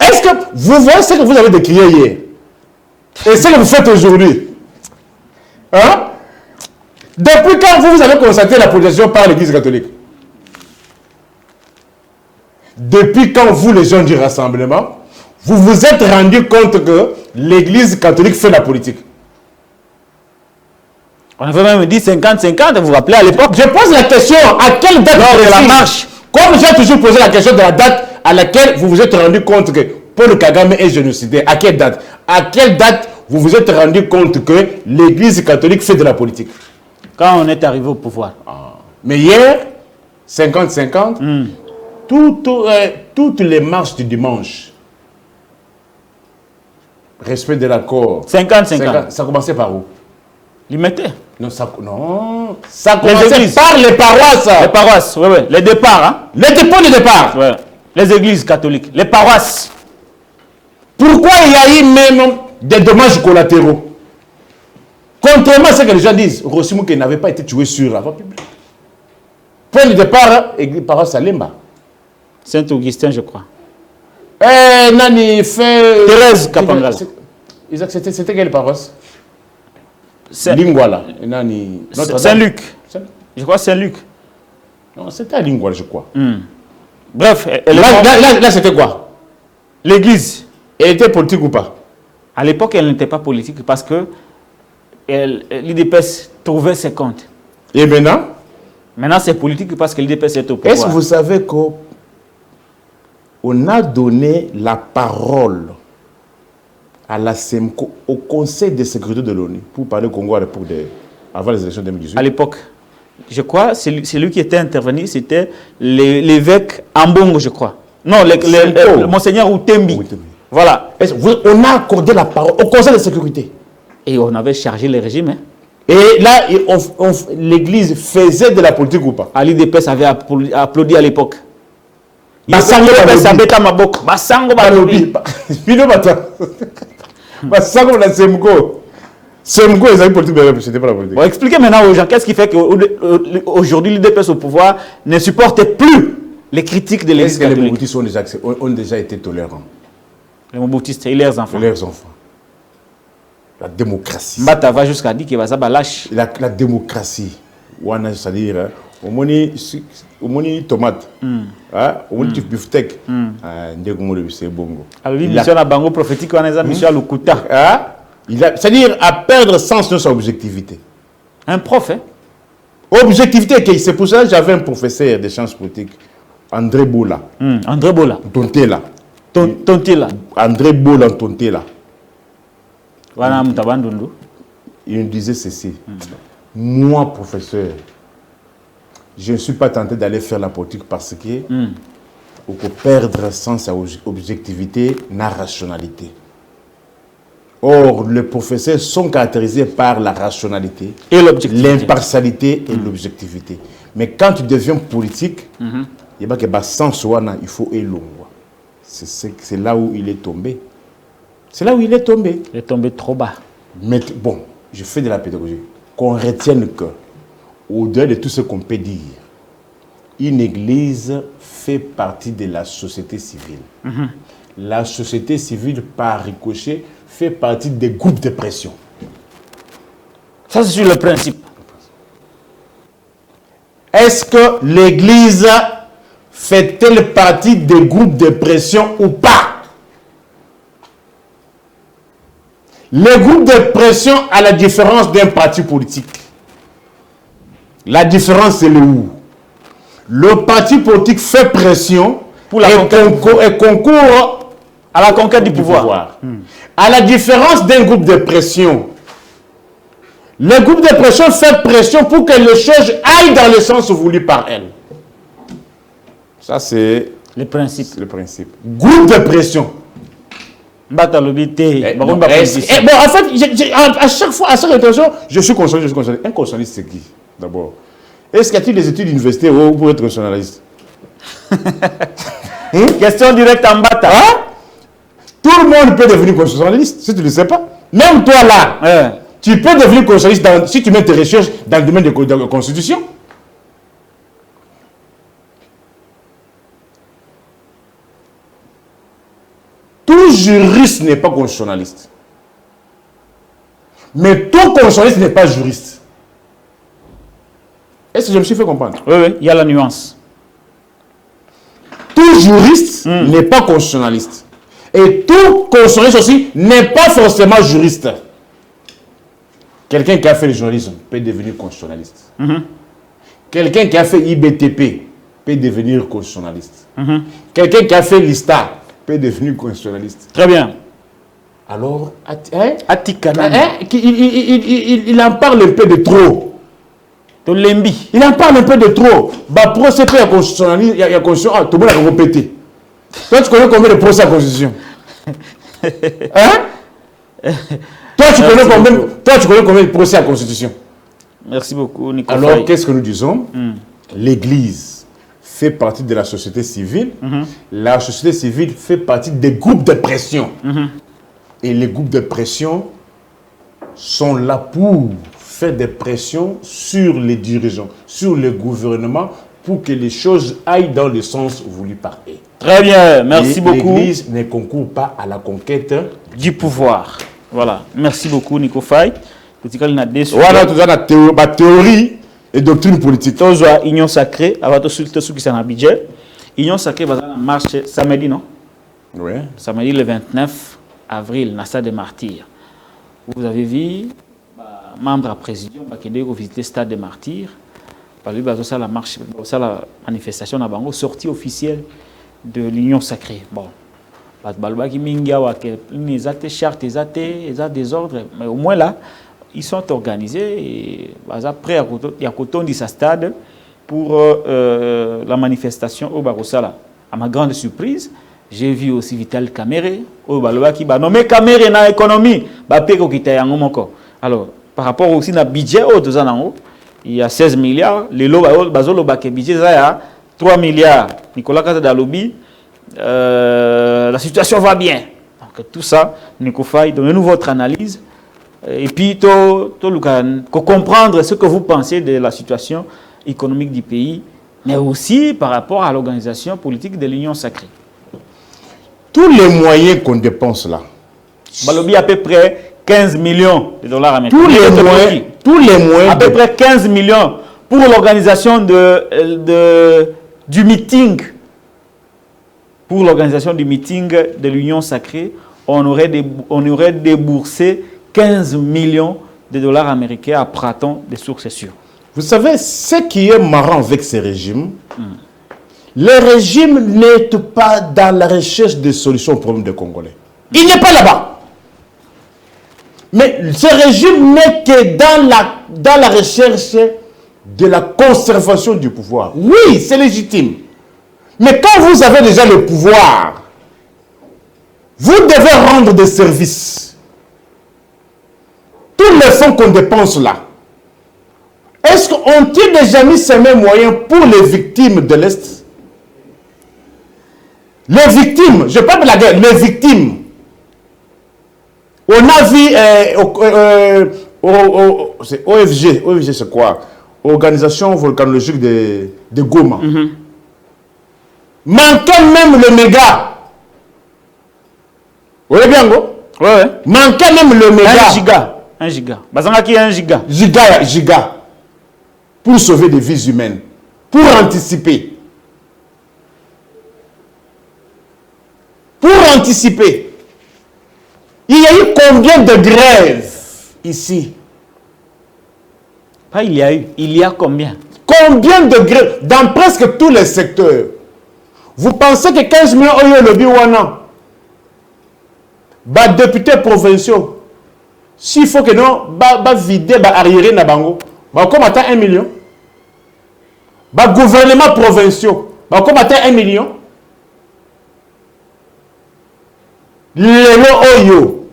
[SPEAKER 2] Est-ce que vous voyez ce que vous avez décrié hier et ce que vous faites aujourd'hui? Hein? Depuis quand vous avez constaté la protection par l'Église catholique? Depuis quand vous, les gens du rassemblement, vous vous êtes rendu compte que l'Église catholique fait la politique?
[SPEAKER 1] On avait même dit 50-50, vous vous rappelez à l'époque?
[SPEAKER 2] Je pose la question, à quelle date
[SPEAKER 1] Lors de la marche.
[SPEAKER 2] Comme j'ai toujours posé la question de la date à laquelle vous vous êtes rendu compte que Paul Kagame est génocidé. À quelle date? À quelle date vous vous êtes rendu compte que l'Église catholique fait de la politique?
[SPEAKER 1] Quand on est arrivé au pouvoir.
[SPEAKER 2] Mais hier, 50-50, toutes les marches du dimanche, respect de l'accord,
[SPEAKER 1] 50-50.
[SPEAKER 2] ça commençait par où?
[SPEAKER 1] Ils mettaient.
[SPEAKER 2] Non, ça commençait
[SPEAKER 1] églises.
[SPEAKER 2] par les paroisses.
[SPEAKER 1] Les paroisses, oui, oui. Les départs, hein?
[SPEAKER 2] Les dépôts de départ.
[SPEAKER 1] Ouais. Les églises catholiques, les paroisses.
[SPEAKER 2] Pourquoi il y a eu même des dommages collatéraux? Contrairement à ce que les gens disent, Rosimouké n'avait pas été tué sur la voie publique. Point de départ, église paroisse Salemba.
[SPEAKER 1] Saint-Augustin, je crois.
[SPEAKER 2] Nani fait.
[SPEAKER 1] Thérèse Kapangala.
[SPEAKER 2] C'était quelle paroisse?
[SPEAKER 1] Saint-
[SPEAKER 2] Lingwala. Nani.
[SPEAKER 1] Saint-Luc. Je crois Saint-Luc.
[SPEAKER 2] Non, c'était à Lingwala, je crois.
[SPEAKER 1] Bref,
[SPEAKER 2] Là, c'était quoi?
[SPEAKER 1] l'église,
[SPEAKER 2] Elle était politique ou pas?
[SPEAKER 1] à l'époque, elle n'était pas politique parce que l'IDPS trouvait ses comptes.
[SPEAKER 2] Et maintenant?
[SPEAKER 1] Maintenant, c'est politique parce que l'IDPS est au pouvoir.
[SPEAKER 2] Est-ce que vous savez qu'on a donné la parole à la SEMCO, au Conseil de sécurité de l'ONU, pour parler au Congo avant les élections de 2018?
[SPEAKER 1] À l'époque, je crois, c'est lui qui était intervenu, c'était l'évêque Ambongo, je crois. Non, le monseigneur Outembi. Voilà.
[SPEAKER 2] On a accordé la parole au Conseil de sécurité.
[SPEAKER 1] Et on avait chargé le régime. Hein.
[SPEAKER 2] Et là, l'Église faisait de la politique ou pas?
[SPEAKER 1] Ali Depes avait applaudi à l'époque.
[SPEAKER 2] Basango
[SPEAKER 1] Balobi.
[SPEAKER 2] Bino bata. Basango la Semko. Semko, ils avaient politique, mais c'était pas la politique.
[SPEAKER 1] Bon, expliquez maintenant aux gens qu'est-ce qui fait qu'aujourd'hui l'IDPS au pouvoir ne supporte plus les critiques de l'Église catholique.
[SPEAKER 2] Les Mobutistes ont déjà été tolérants.
[SPEAKER 1] Les Mobutistes et leurs enfants.
[SPEAKER 2] Leurs enfants. La démocratie.
[SPEAKER 1] Mbata va jusqu'à dire qu'il va s'abattre lâche.
[SPEAKER 2] La démocratie. C'est-à-dire, au moni tomate, au moni beefsteak, c'est bongo.
[SPEAKER 1] Alors, mission à Bango prophétique, on a mission à Lukuta.
[SPEAKER 2] C'est-à-dire à perdre sens de son objectivité.
[SPEAKER 1] Un prof, hein?
[SPEAKER 2] Objectivité, c'est pour ça que j'avais un professeur de sciences politiques, André Bola.
[SPEAKER 1] André Bola.
[SPEAKER 2] Tontela.
[SPEAKER 1] Tontela.
[SPEAKER 2] André Bola Tontela. Il me disait ceci. Moi, professeur, je ne suis pas tenté d'aller faire la politique parce que on peut perdre sens à objectivité, la rationalité. Or, les professeurs sont caractérisés par la rationalité,
[SPEAKER 1] et
[SPEAKER 2] l'impartialité et l'objectivité. Mais quand tu deviens politique, il faut élongrer. C'est là où il est tombé. C'est là où il est tombé.
[SPEAKER 1] Il est tombé trop bas.
[SPEAKER 2] Mais bon, je fais de la pédagogie. Qu'on retienne que, au-delà de tout ce qu'on peut dire, une église fait partie de la société civile. La société civile, par ricochet, fait partie des groupes de pression.
[SPEAKER 1] Ça, c'est sur le principe.
[SPEAKER 2] Est-ce que l'église fait-elle partie des groupes de pression ou pas? Les groupes de pression, à la différence d'un parti politique, la différence c'est le où. Le parti politique fait pression
[SPEAKER 1] pour la
[SPEAKER 2] et concourt
[SPEAKER 1] à la conquête du pouvoir.
[SPEAKER 2] À la différence d'un groupe de pression, le groupe de pression fait pression pour que les choses aillent dans le sens voulu par elle. Ça, c'est
[SPEAKER 1] le principe.
[SPEAKER 2] Le principe. Groupe de pression.
[SPEAKER 1] Bon, en
[SPEAKER 2] fait, à chaque fois, à chaque intervention, je suis constitutionnaliste. Un constitutionnaliste, c'est qui, d'abord? Est-ce qu'il y a des études universitaires pour être constitutionnaliste?
[SPEAKER 1] Question directe en bata.
[SPEAKER 2] Hein? Tout le monde peut devenir constitutionnaliste, si tu ne le sais pas. Même toi, là, tu peux devenir constitutionnaliste si tu mets tes recherches dans le domaine de la constitution. Tout juriste n'est pas constitutionnaliste. Mais tout constitutionnaliste n'est pas juriste. Est-ce que je me suis fait comprendre?
[SPEAKER 1] Oui, il y a la nuance.
[SPEAKER 2] Tout juriste n'est pas constitutionnaliste. Et tout constitutionnaliste aussi n'est pas forcément juriste. Quelqu'un qui a fait le journalisme peut devenir constitutionnaliste. Quelqu'un qui a fait IBTP peut devenir constitutionnaliste. Quelqu'un qui a fait l'ISTA peut devenir constitutionnaliste.
[SPEAKER 1] Très bien.
[SPEAKER 2] Alors, il en parle un peu de trop. Il en parle un peu de trop. Bah, procès à constitutionnaliste, il y a constitution. Ah, tout le monde a répété. Toi, tu connais combien de procès à constitution? Hein? Toi, tu connais combien de procès à constitution?
[SPEAKER 1] Merci beaucoup, Nicolas.
[SPEAKER 2] Alors, qu'est-ce que nous disons? L'Église fait partie de la société civile. La société civile fait partie des groupes de pression. Et les groupes de pression sont là pour faire des pressions sur les dirigeants, sur le gouvernement, pour que les choses aillent dans le sens voulu par eux.
[SPEAKER 1] Très bien, merci beaucoup.
[SPEAKER 2] L'Église ne concourt pas à la conquête
[SPEAKER 1] du pouvoir. Voilà, merci beaucoup, Nico Faye.
[SPEAKER 2] Voilà, tu as la théorie et doctrine politique.
[SPEAKER 1] Tu as Union Sacrée, avant de ce qui est en budget. Union Sacrée va marcher samedi, non?
[SPEAKER 2] Oui.
[SPEAKER 1] Samedi le 29 avril, Nassa des Martyrs. Vous avez vu, membre à président, qui a visité le stade des Martyrs. Par lui, la marche, la manifestation, la sortie officielle de l'Union Sacrée. Bon, ils ont des chartes, ils ont des ordres, mais au moins là, ils sont organisés et après, il y a coton de sa stade pour la manifestation au Barosala. À ma grande surprise, j'ai vu aussi Vital Kamere, qui a nommé Kamere dans l'économie. Alors, par rapport aussi à budget, il y a 16 milliards. Les lots, le budget, il y a 3 milliards. Nicolas Katadalobi, la situation va bien. Donc, tout ça, Nico Faye, donnez-nous votre analyse. Et puis, comprendre ce que vous pensez de la situation économique du pays, mais aussi par rapport à l'organisation politique de l'Union Sacrée.
[SPEAKER 2] Tous les moyens qu'on dépense là.
[SPEAKER 1] Balobi à peu près 15 millions de dollars américains.
[SPEAKER 2] Tous les moyens.
[SPEAKER 1] À peu près 15 millions pour l'organisation du meeting. Pour l'organisation du meeting de l'Union Sacrée, on aurait déboursé 15 millions de dollars américains à Praton, des sources sûres.
[SPEAKER 2] Vous savez, ce qui est marrant avec ces régimes, le régime n'est pas dans la recherche de solutions aux problèmes des Congolais. Il n'est pas là-bas. Mais ce régime n'est que dans la recherche de la conservation du pouvoir. Oui, c'est légitime. Mais quand vous avez déjà le pouvoir, vous devez rendre des services. Tous les fonds qu'on dépense là, est-ce qu'on tire déjà mis ces mêmes moyens pour les victimes de l'Est? Les victimes, je parle de la guerre, les victimes. On a vu c'est OFG. OFG, c'est quoi? Organisation volcanologique de Goma. Manquait même le méga. Vous voyez bien, go?
[SPEAKER 1] Ouais.
[SPEAKER 2] Manquait même le méga.
[SPEAKER 1] 1 giga. Bazanga qui est 1 giga.
[SPEAKER 2] Giga. Pour sauver des vies humaines. Pour anticiper. Il y a eu combien de grèves ici?
[SPEAKER 1] Pas il y a eu. Il y a combien?
[SPEAKER 2] Combien de grèves dans presque tous les secteurs? Vous pensez que 15 millions de lobby wana, bah députés provinciaux, s'il faut que non, bah vider, bah arriérer na bango, bah comme attend 1 million, bah gouvernement provinciaux, bah comme attend 1 million, lelo oyo,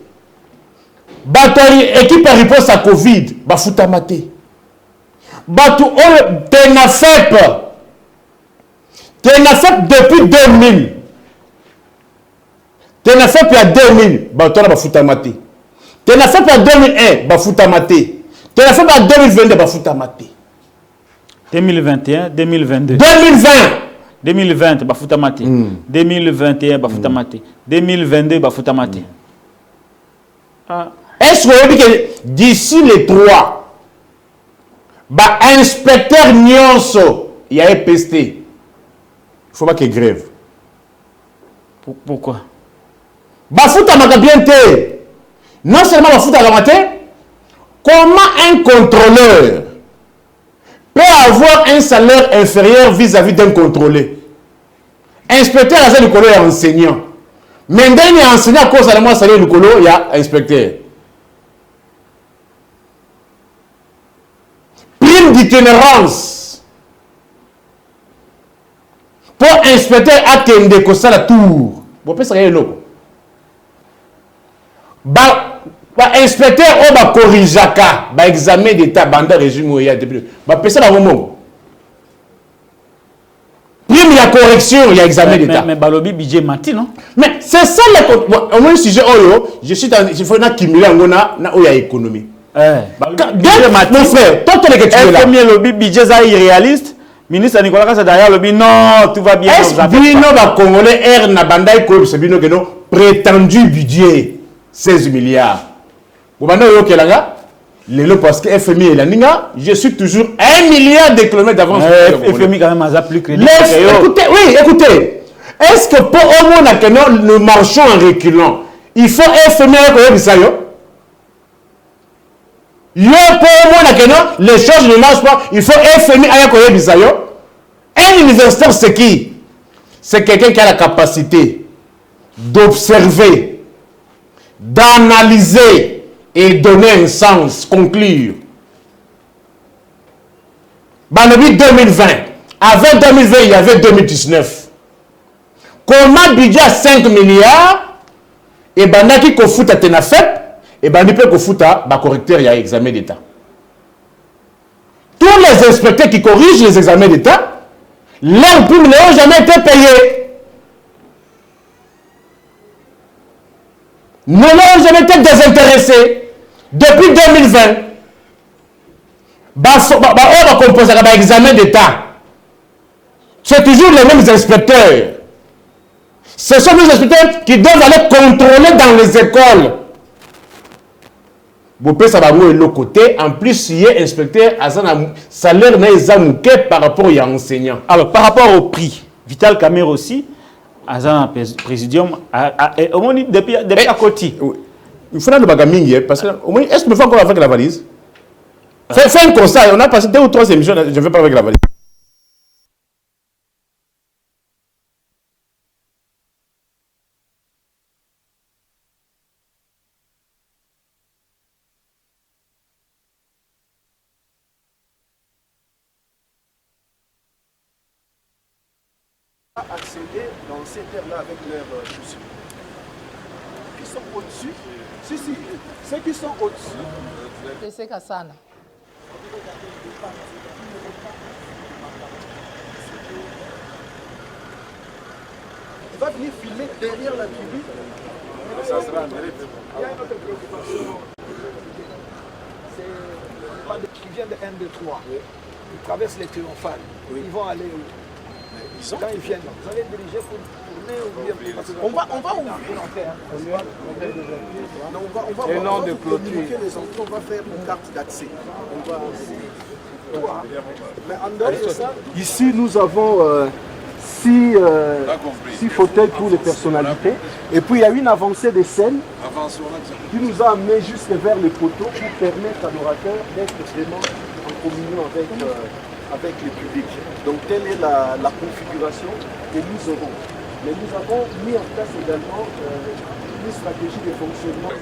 [SPEAKER 2] bah équipe à réponse à Covid, bah foutamate, bah tout oyo TENAFEP depuis 2000. TENAFEP il y a 2000, bah toi là foutamate. TENAFEP il y a 2001, bah foutamate. TENAFEP il y a 2022, bah foutamate.
[SPEAKER 1] 2021, 2022.
[SPEAKER 2] 2020.
[SPEAKER 1] 2020, bah foutamate. 2021, bah foutamate. 2022, bah foutamate.
[SPEAKER 2] Est-ce que vous avez dit que d'ici les 3, bah inspecteur Nyonso, il y a EPST. Il ne faut pas qu'il grève.
[SPEAKER 1] Pourquoi?
[SPEAKER 2] Bah foutamate bien té. Non seulement bah foutamate, comment un contrôleur peut avoir un salaire inférieur vis-à-vis d'un contrôlé? Inspecteur à l'école est enseignant. Mais quand il y a enseignant à cause de moi salaire l'école, il y a inspecteur. Prime d'itinérance. Pour inspecteur à Kende Kosa la tour. Vous pouvez savoir le Bah inspecteur au ba corrigeaka, ba examen d'état banda régime où il y a depuis. Bah pesa la moment. Prime la correction, il y a examen d'état.
[SPEAKER 1] Mais balobi budget mati non?
[SPEAKER 2] Mais c'est ça le au moins sujet oyo, je suis dans il faut na cumuler ngona na oya économie. Mon frère, toi tu es que tu es là.
[SPEAKER 1] Premier lobby budget ça irréaliste. Ministre Nicolas Kassa derrière lobby non, tout va bien.
[SPEAKER 2] Est-ce que ba congolais air na bandai ko c'est bino que non prétendu budget 16 milliards. Vous bandai yo kelanga lelo parce que FMI est la ninga, je suis toujours 1 milliard de kilomètres d'avance.
[SPEAKER 1] FMI quand même a plus crédit.
[SPEAKER 2] Écoutez, oui, écoutez. Est-ce que pour au moins que nous marchons en reculant, il faut FMI avec ça yo? Yo pour au moins que les choses ne marchent pas, il faut FMI avec ça yo. Un universitaire c'est qui? C'est quelqu'un qui a la capacité d'observer, d'analyser et donner un sens, conclure. Banobi 2020. Avant 2020, il y avait 2019. Comment budget à 5 milliards et banaki ko fout à TENAFEP et bandi peut ko fout à correcteur, il y a examen d'état. Tous les inspecteurs qui corrigent les examens d'état, leurs primes n'ont jamais été payés. Nous n'avons jamais été désintéressés depuis 2020. On va composer un examen d'État. C'est toujours les mêmes inspecteurs. Ce sont les inspecteurs qui doivent aller contrôler dans les écoles. Vous pouvez savoir où est le côté. En plus, il y a inspecteur à salaire par rapport aux enseignants.
[SPEAKER 1] Alors, par rapport au prix, Vital Kamer aussi, Azan présidium, depuis à côté.
[SPEAKER 2] Il faut le bagamingi, parce que est-ce que me fait encore avec la valise? Fais un constat, on a passé 2 ou 3 émissions, je ne vais pas avec la valise.
[SPEAKER 3] Accéder dans ces terres-là avec leurs soucis. Qui sont au-dessus, si, ceux qui sont au-dessus.
[SPEAKER 4] C'est Kassana.
[SPEAKER 3] Il va venir filmer derrière la tribune. Ça sera il y a une autre préoccupation. C'est qui vient de 1, 2, 3. Ils traversent les triomphales. Ils vont aller où? Quand ils viennent, vous allez diriger pour tourner ou bien on va ouvrir on va communiquer les entrées, on va faire une carte d'accès. Mais en dehors de ça, ici nous avons 6 fauteuils pour les personnalités. Et puis il y a une avancée des scènes qui nous a amené jusque vers les poteaux pour permettre à l'orateur d'être vraiment en communion avec avec le public. Donc telle est la configuration que nous aurons. Mais nous avons mis en place également une stratégie de fonctionnement.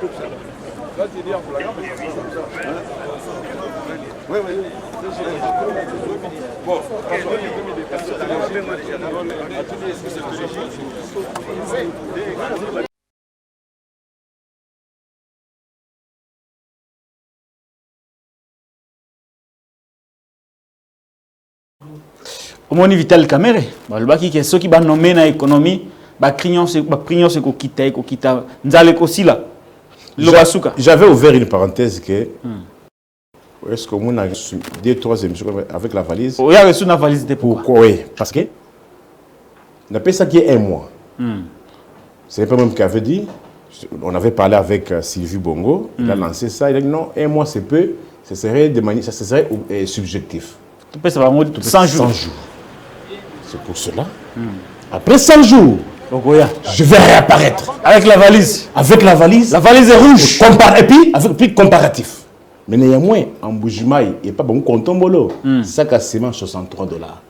[SPEAKER 3] Oui, oui. Bon,
[SPEAKER 1] Omoni Vital Kamere, balobaki ke soki ba nommé na économie, ba prions se ko kita nzale ko sila.
[SPEAKER 2] J'avais ouvert une parenthèse que est-ce que on a reçu 2-3 émissions avec la valise?
[SPEAKER 1] Oui, a reçu la valise de pourquoi?
[SPEAKER 2] Oui, parce que on appelle ça qui est un mois. C'est pas même qui avait dit. On avait parlé avec Sylvie Bongo, il a lancé ça, il a dit non, un mois c'est peu, ça serait subjectif.
[SPEAKER 1] 100 jours.
[SPEAKER 2] C'est pour cela. Après 100 jours, je vais réapparaître.
[SPEAKER 1] Avec la valise.
[SPEAKER 2] Avec la valise.
[SPEAKER 1] La valise est rouge.
[SPEAKER 2] Et puis, avec comparatif. Mais néanmoins, en Boujimaï, il n'y a pas bon contombolo. Sac à ciment, $63.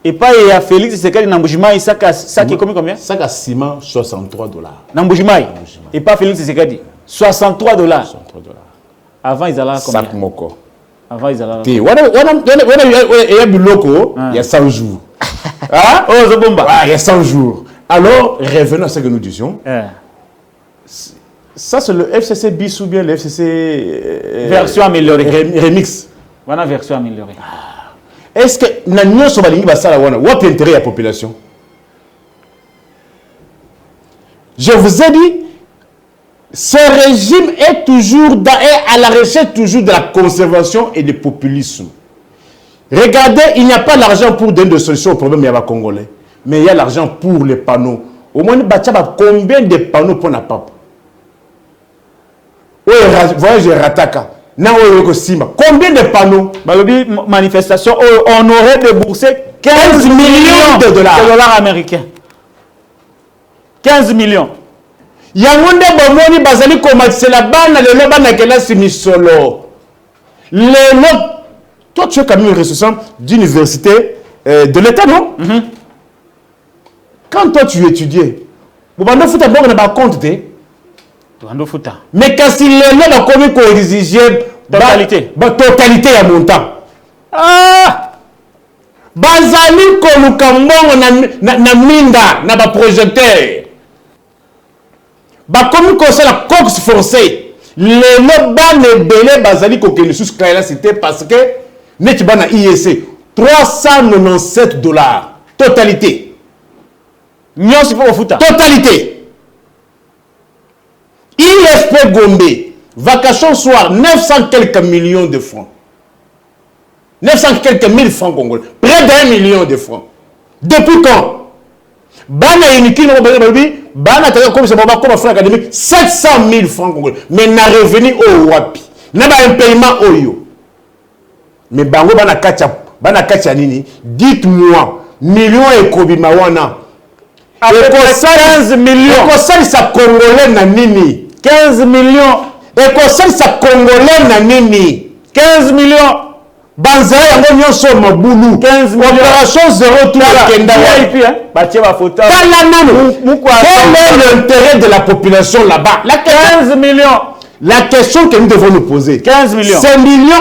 [SPEAKER 1] Et pas il y a Félix, c'est quel Namboujimaï, sac est combien?
[SPEAKER 2] Sac à ciment, $63.
[SPEAKER 1] Namboujimaï. Et pas Félix, c'est quel $63. Avant, ils allaient combien?
[SPEAKER 2] Sac moko.
[SPEAKER 1] Avant, ils allaient.
[SPEAKER 2] Il y a 100 jours.
[SPEAKER 1] Ah? Oh, Zobomba.
[SPEAKER 2] Il y a 100 jours. Alors, revenons à ce que nous disions. Ça, c'est le FCC bis ou bien le FCC...
[SPEAKER 1] version améliorée.
[SPEAKER 2] Remix.
[SPEAKER 1] Voilà, version améliorée.
[SPEAKER 2] Est-ce que nous avons intérêt à la population? Je vous ai dit, ce régime est toujours à la recherche toujours de la conservation et du populisme. Regardez, il n'y a pas l'argent pour donner des solutions au problème Congolais. Mais il y a l'argent pour les panneaux. Au moins, combien de panneaux pour la pape? Voyage Rataka. Combien de panneaux?
[SPEAKER 1] Manifestation, on aurait déboursé 15 millions de dollars américains. 15 millions.
[SPEAKER 2] Yangonde Bomoni Bazali c'est la bande de l'Obana Kelasi Misolo. Toi, tu es quand même ressortissant d'université de l'État, non? Quand toi, tu étudiais, vous n'avez pas compte. Mais quand il est là, il faut exiger
[SPEAKER 1] totalité.
[SPEAKER 2] Totalité à mon temps. Ah! Bazali Kolukambon na minda na ba projecteur. Ba comme ça la cox forcée. Les ban ne belé bazali ko kenu sous là c'était parce que net bana IEC $397 totalité.
[SPEAKER 1] Nyos pour futa.
[SPEAKER 2] Totalité. ISP Gombe, vacation soir, 900 quelques millions de francs. 900 quelques mille francs congolais. Près d'1 million de francs. Depuis quand? Bana Uniki, Bana comme c'est comme franc académique, 700 000 francs congolais. Mais n'a revenu au Wapi. N'a pas un paiement au yo. Mais Bango Bana Kacha Nini, dites-moi, millions et Kobi Mawana.
[SPEAKER 1] Avec 15 millions.
[SPEAKER 2] Et ça Congolais na Nini.
[SPEAKER 1] 15 millions.
[SPEAKER 2] Et ça Congolais na Nini.
[SPEAKER 1] 15 millions.
[SPEAKER 2] Banzai yango nyonso mabulu. 15 millions. Opération 0 tout la kenda.
[SPEAKER 1] Batie ba photo.
[SPEAKER 2] Quel est l'intérêt de la population là-bas?
[SPEAKER 1] 15 millions.
[SPEAKER 2] La question que nous devons nous poser.
[SPEAKER 1] 15 millions.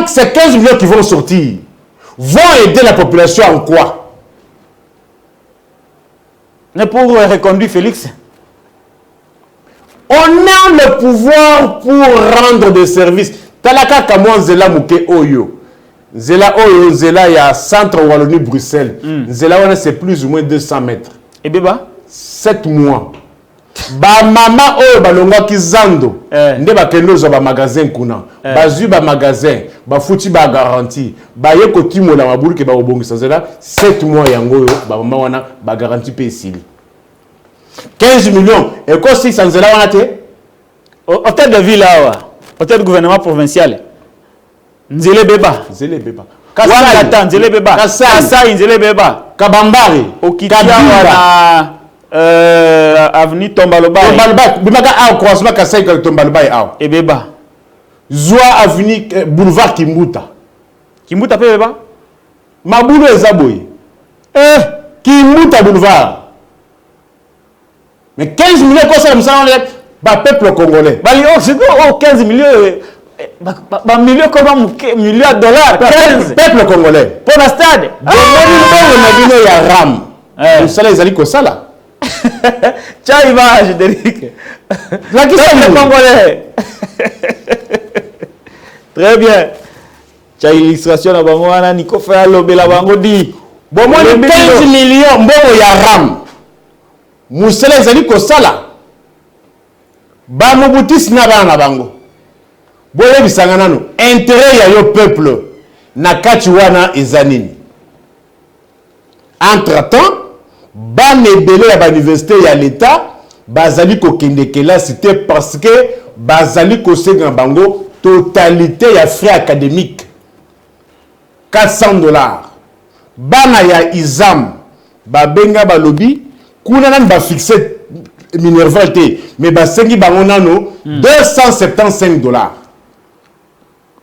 [SPEAKER 2] Ces 15 millions qui vont sortir vont aider la population en quoi?
[SPEAKER 1] Mais pour reconduire Félix,
[SPEAKER 2] on a le pouvoir pour rendre des services. Talaka Kamon Zela Mouké Oyo. Zela Oyo, Zela, il y a centre Wallonie Bruxelles. Zela, c'est plus ou moins 200 mètres.
[SPEAKER 1] Et Béba
[SPEAKER 2] 7 mois. Ba mama Oyo, Balonga Kizando. Nde ba kendo zo ba magasin kuna. Bazu ba magasin. Ba fouti ba garantie. Ba yeko timo la mabulu ke ba obongisa Zela. 7 mois yango yo. Ba mama wana ba garantie pe sili. 15 millions. Et quoi si ça Zela wana te?
[SPEAKER 1] Hôtel de ville là, hôtel de gouvernement provincial. Nzele Beba.
[SPEAKER 2] Nzele Beba.
[SPEAKER 1] Kasai. Nzele Beba. Kasai. Nzele Beba.
[SPEAKER 2] Kabambari.
[SPEAKER 1] Okitia wana avenue Tombaloba.
[SPEAKER 2] Tombaloba. Bimaka a croisement Kasai que Tombaloba est a.
[SPEAKER 1] Et Beba.
[SPEAKER 2] Zoa avenue boulevard Kimbuta.
[SPEAKER 1] Kimbuta pe Beba.
[SPEAKER 2] Maboulou et Zaboui. Qui monte à boulevard. Mais 15 millions, quoi ça, le peuple congolais.
[SPEAKER 1] C'est 15 millions. Millions comment millions de dollars. 15.
[SPEAKER 2] Peuple congolais.
[SPEAKER 1] Pour la stade.
[SPEAKER 2] Il y a RAM. Le salaire, ils allaient comme ça là.
[SPEAKER 1] Tiens, image, Derek.
[SPEAKER 2] La question
[SPEAKER 1] congolais. Très bien. Tiens, illustration à Bangoana, Nico fait l'obé la Bango dit.
[SPEAKER 2] Bon, moi, 15 millions, bon, il y a RAM. Moussela, ils allaient comme ça là. Bamoboutis n'a pas na bango. Bon, il y a intérêt au peuple. Nakachiwana et Zanini. Entre-temps, ban ebele à l'université et à l'État, bazali ko kendekela c'était parce que bazali ko senga bango totalité ya frais académiques $400. Bana ya Izam, babenga balobi, kuna nan ba fixé Minerval te, mais basengi bango nano $275.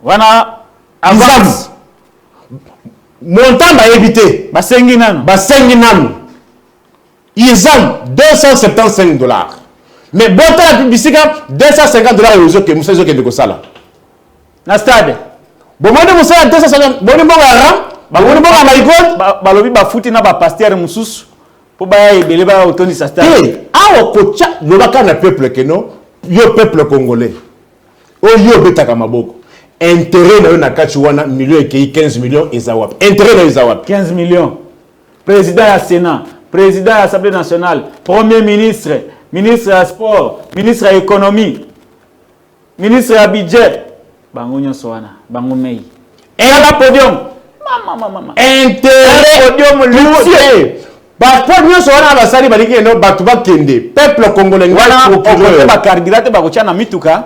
[SPEAKER 1] Wana avance.
[SPEAKER 2] Montant ba évité.
[SPEAKER 1] Basengi nano.
[SPEAKER 2] Izam $275. Mais bon temps la publicité $250 aux autres que Moussa Zoké de Kosala.
[SPEAKER 1] Na stade.
[SPEAKER 2] Bon moi de Moussa $250. Bon bon ram. Bon bon maïgol.
[SPEAKER 1] Balobi ba futi na ba pasteur mususu. Pour ba ebele ba otoni sa stade.
[SPEAKER 2] Ah okocha le baka na peuple que non. Yo peuple congolais. O yo betaka maboko. Intérêt na yo na kachiwana millions et 15 millions ezawap. Intérêt na ezawap
[SPEAKER 1] 15 millions. Président du Sénat, président de l'Assemblée nationale, premier ministre, ministre de sport, ministre de l'économie, ministre du budget. Bango nyonso wana, bango mei. Et la podium. Mama.
[SPEAKER 2] Intérêt
[SPEAKER 1] podium lucier.
[SPEAKER 2] Parfois nyonso wana basali baliki no batu ba kende. Peuple congolais
[SPEAKER 1] wana okote ba carburant ba kotia na mituka.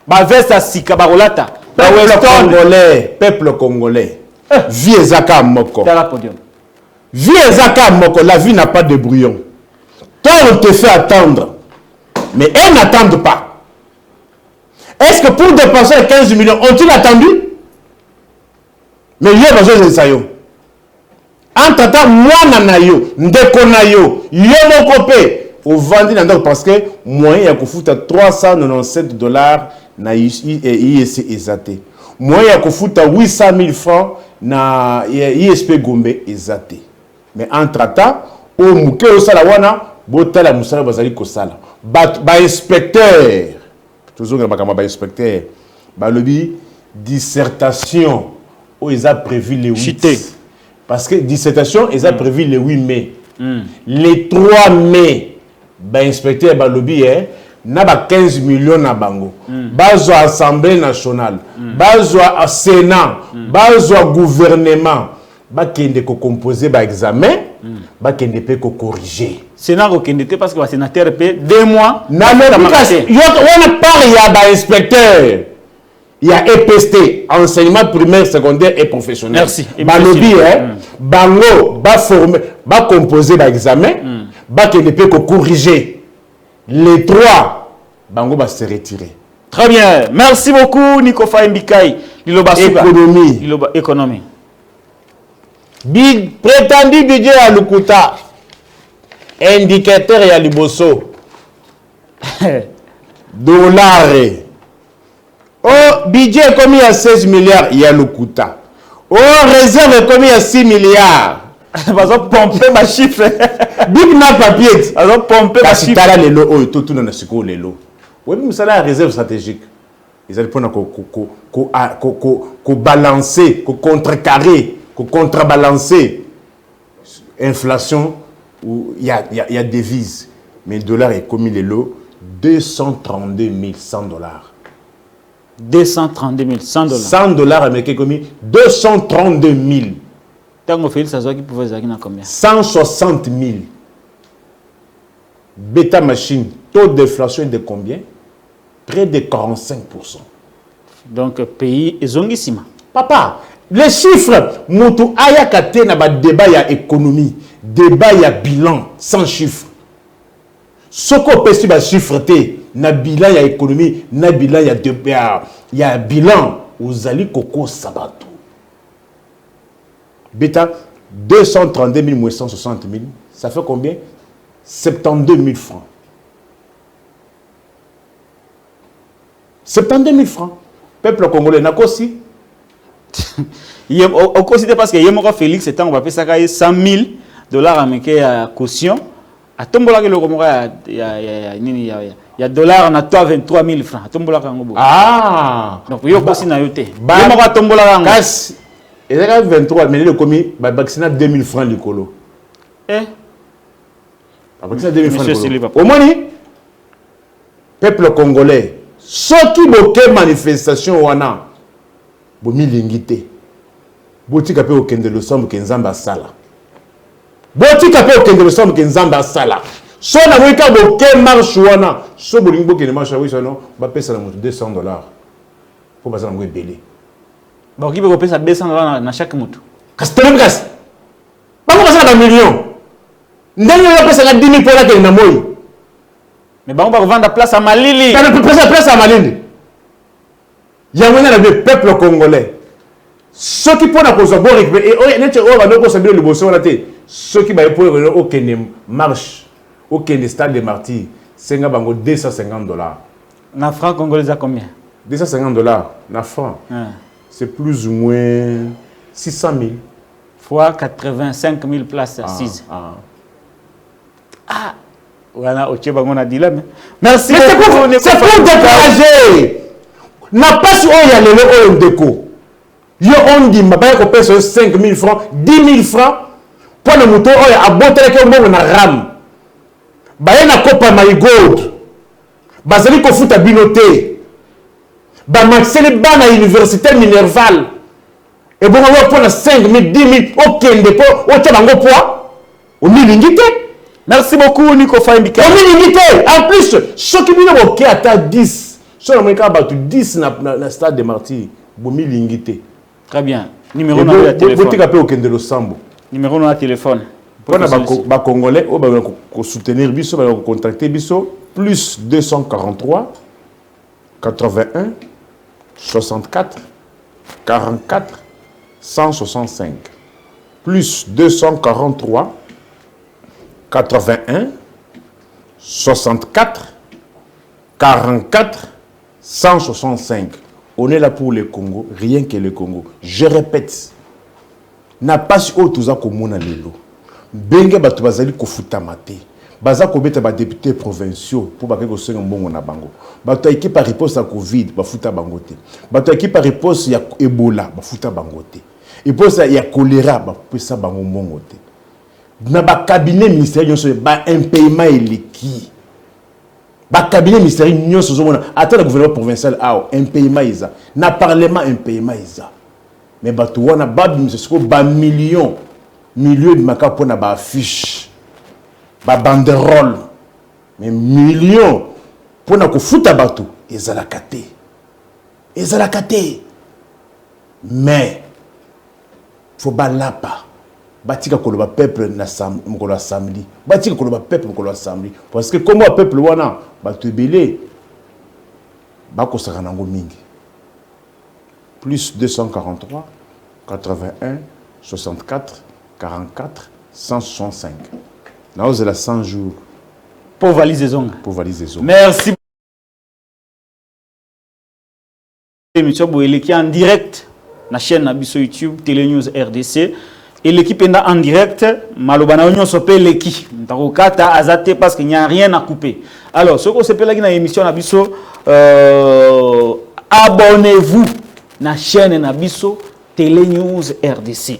[SPEAKER 1] Ba veste sika ba rolata.
[SPEAKER 2] Peuple congolais. Vie ezaka moko.
[SPEAKER 1] Dans la podium.
[SPEAKER 2] Vie ezaka moko, la vie n'a pas de brouillon. Toi on te fait attendre. Mais elles n'attendent pas. Est-ce que pour dépenser 15 millions, ont-ils attendu? Mais il y a besoin de ça. Entre-temps, moi, nanayo, ndekonayo, yo mon copé, au vendu parce que moyen de foutre $397 na ISC exaté. Moyen de foutre 800 000 francs na ISP Gombe exaté. Mais entre-temps, au mouké au salawana, botala musala bazali ko sala. Ba inspecteur, toujours ba inspecteur, ba lobby dissertation où ils a prévu le 8.
[SPEAKER 1] Chité.
[SPEAKER 2] Parce que dissertation, ils a prévu le 8 mai. Les 3 mai, ba inspecteur ba lobby na ba 15 millions na bango. Bazo Assemblée nationale, bazo Sénat, bazo gouvernement, ba kende ko composer ba examen, ba kende pe ko corriger.
[SPEAKER 1] Sénat ko kende te parce que ba sénateur pe 2 mois
[SPEAKER 2] na le on parle ya ba inspecteur. Il y a EPST, enseignement primaire, secondaire et professionnel.
[SPEAKER 1] Merci.
[SPEAKER 2] Balobi, bango, ba former, ba composer ba examen, ba kende pe ko corriger. Les 3, bango va se retirer.
[SPEAKER 1] Très bien. Merci beaucoup, Nico Faimbikai.
[SPEAKER 2] Économie.
[SPEAKER 1] Économie.
[SPEAKER 2] Big prétendu budget à Lukuta. Indicateur à Liboso. Dollars. Oh, budget commis à 16 milliards, il y a Lukuta. Oh, réserve commis à 6 milliards.
[SPEAKER 1] Vas-y pomper ma chiffre.
[SPEAKER 2] Big na papier.
[SPEAKER 1] Vas-y pomper ma chiffre.
[SPEAKER 2] Tala lelo oh tout na siko lelo. Oui, mais ça la réserve stratégique. Ils allaient prendre ko balancer, ko contrecarrer, ko contrebalancer inflation où il y a devise. Mais le dollar est commis les lots $232 100.
[SPEAKER 1] $232 100.
[SPEAKER 2] $100 américains commis 232 000.
[SPEAKER 1] Tant fait ça qui pouvait faire combien?
[SPEAKER 2] 160 000. Bêta machine, taux d'inflation de combien? Près de 45%.
[SPEAKER 1] Donc pays ezongissima.
[SPEAKER 2] Papa, les chiffres, mutu aya kate na ba débat ya économie, débat ya bilan sans chiffres. Soko pesi ba chiffre te na bilan ya économie, na bilan ya bilan uzali koko sabato. Beta 232 860 000. Ça fait combien? 72 000 francs. 72 000 francs. Peuple congolais n'a qu'aussi.
[SPEAKER 1] Au considère parce que Yemora Félix, c'est on va payer ça 100 000 dollars américains à caution. À Tombola, il y a dollars, on a 23 000 francs.
[SPEAKER 2] Ah!
[SPEAKER 1] Donc, il y a aussi na yote. Yemora Tombola.
[SPEAKER 2] Casse. Et là, 23 000, le commis, vacciner 2 000 francs l'écolo.
[SPEAKER 1] Eh?
[SPEAKER 2] Vacciner 2 000 francs
[SPEAKER 1] l'écolo.
[SPEAKER 2] Au moins, peuple congolais, ceux qui bloquent manifestation, wana, bomi lingité. Boti kapé au kende le somme kenzamba sala. Boti kapé au kende le somme kenzamba sala. So na wika bloqué marche wana. So bolingo kende marche oui ça non, ba pesa na $200 pour passer na ngwe belé.
[SPEAKER 1] Ba qui peut payer $200 na chaque moto.
[SPEAKER 2] Kastelem kas. Ba ko passer na million. Ndenge ya pesa na 10 000 pour la kende na moyi.
[SPEAKER 1] Mais bah on va revendre la place à Malili.
[SPEAKER 2] On peut passer la place à Malili. Il y a un peuple congolais. Ceux qui prennent la cause de ceux qui vont aucune marche, aucun stade de martyrs, c'est $250.
[SPEAKER 1] Na franc congolais à combien?
[SPEAKER 2] $250. Na franc. C'est plus ou moins 600 000.
[SPEAKER 1] Fois 85 000 places assises. Ah. Voilà, ok, on a dit là. Merci beaucoup.
[SPEAKER 2] C'est pour décourager. N'a pas su il y a le déco. Yo on dit ma baie qu'on paye 5 000 francs, 10 000 francs pour le moto a botter que on a ram. Baie na copa my gold. Bazali ko futa binoté. Ba maxele ba na université Minerval. Et bon on va prendre 5 000, 10 000 aucun dépôt, au tchabango poids. Au milingité.
[SPEAKER 1] Merci beaucoup Nico Faimbika.
[SPEAKER 2] Au milingité. En plus, ceux qui viennent au à 10. Sur le moment où 10 dans le stade de Martyrs, bomi lingité.
[SPEAKER 1] Très bien. Numéro de téléphone. Numéro de téléphone.
[SPEAKER 2] Pour les Congolais, on soutenir biso, on contacter biso plus 243 81 64 44 165 plus 243 81 64 44 165. On est là pour le Congo, rien que le Congo. Je répète, n'a pas si haut tout ça comme on a l'élo. Benga batu bazali ko futamate. Baza ko beta ba députés provinciaux pour ba ko senga mbongo na bango. Batu équipe par réponse à Covid ba futa bangote. Batu équipe par réponse ya Ebola ba futa bangote. Et pour ça ya choléra ba pesa bango mbongote. Na ba cabinet ministériel so ba un paiement eleki. Le cabinet ministériel, attends le gouvernement provincial, un paiement, na parlement, un paiement. Mais tu as un million de maca pour na affiche, banderole, mais millions pour na foutre bateau. Ils ont la caté. Mais faut pas là pas. Batika koloba peuple na mokolo samedi. Batika koloba peuple mokolo samedi. Parce que comment peuple wana batu belé bako sakanango mingi. Plus 243 81 64 44 165. Là vous la 100 jours
[SPEAKER 1] pour valiser zone. Merci. Émission Boélé qui est en direct na chaîne Nabiso YouTube Télé News RDC. Et l'équipe est en direct, malobana union sopé l'équipe. Ntakokata azate parce qu'il n'y a rien à couper. Alors, ce qu'on s'appelle là dans l'émission Nabiso, abonnez-vous à la chaîne Nabiso Télé News RDC.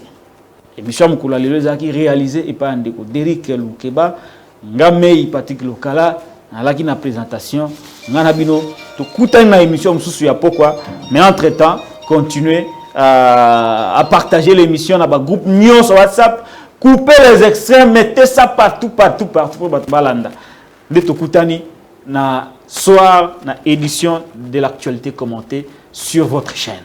[SPEAKER 1] L'émission Mukula Lelo qui réalisée et par Ndeko Derrick Lukeba, Ngamei Patrick Lokala, nalaki na présentation, Nganabino, to kuta na émission msusu ya pourquoi, mais entre-temps, continuez à partager l'émission dans le groupe Nyon sur WhatsApp, coupez les extraits, mettez ça partout pour Balanda. De Tokutani, na soir, na édition de l'actualité commentée sur votre chaîne.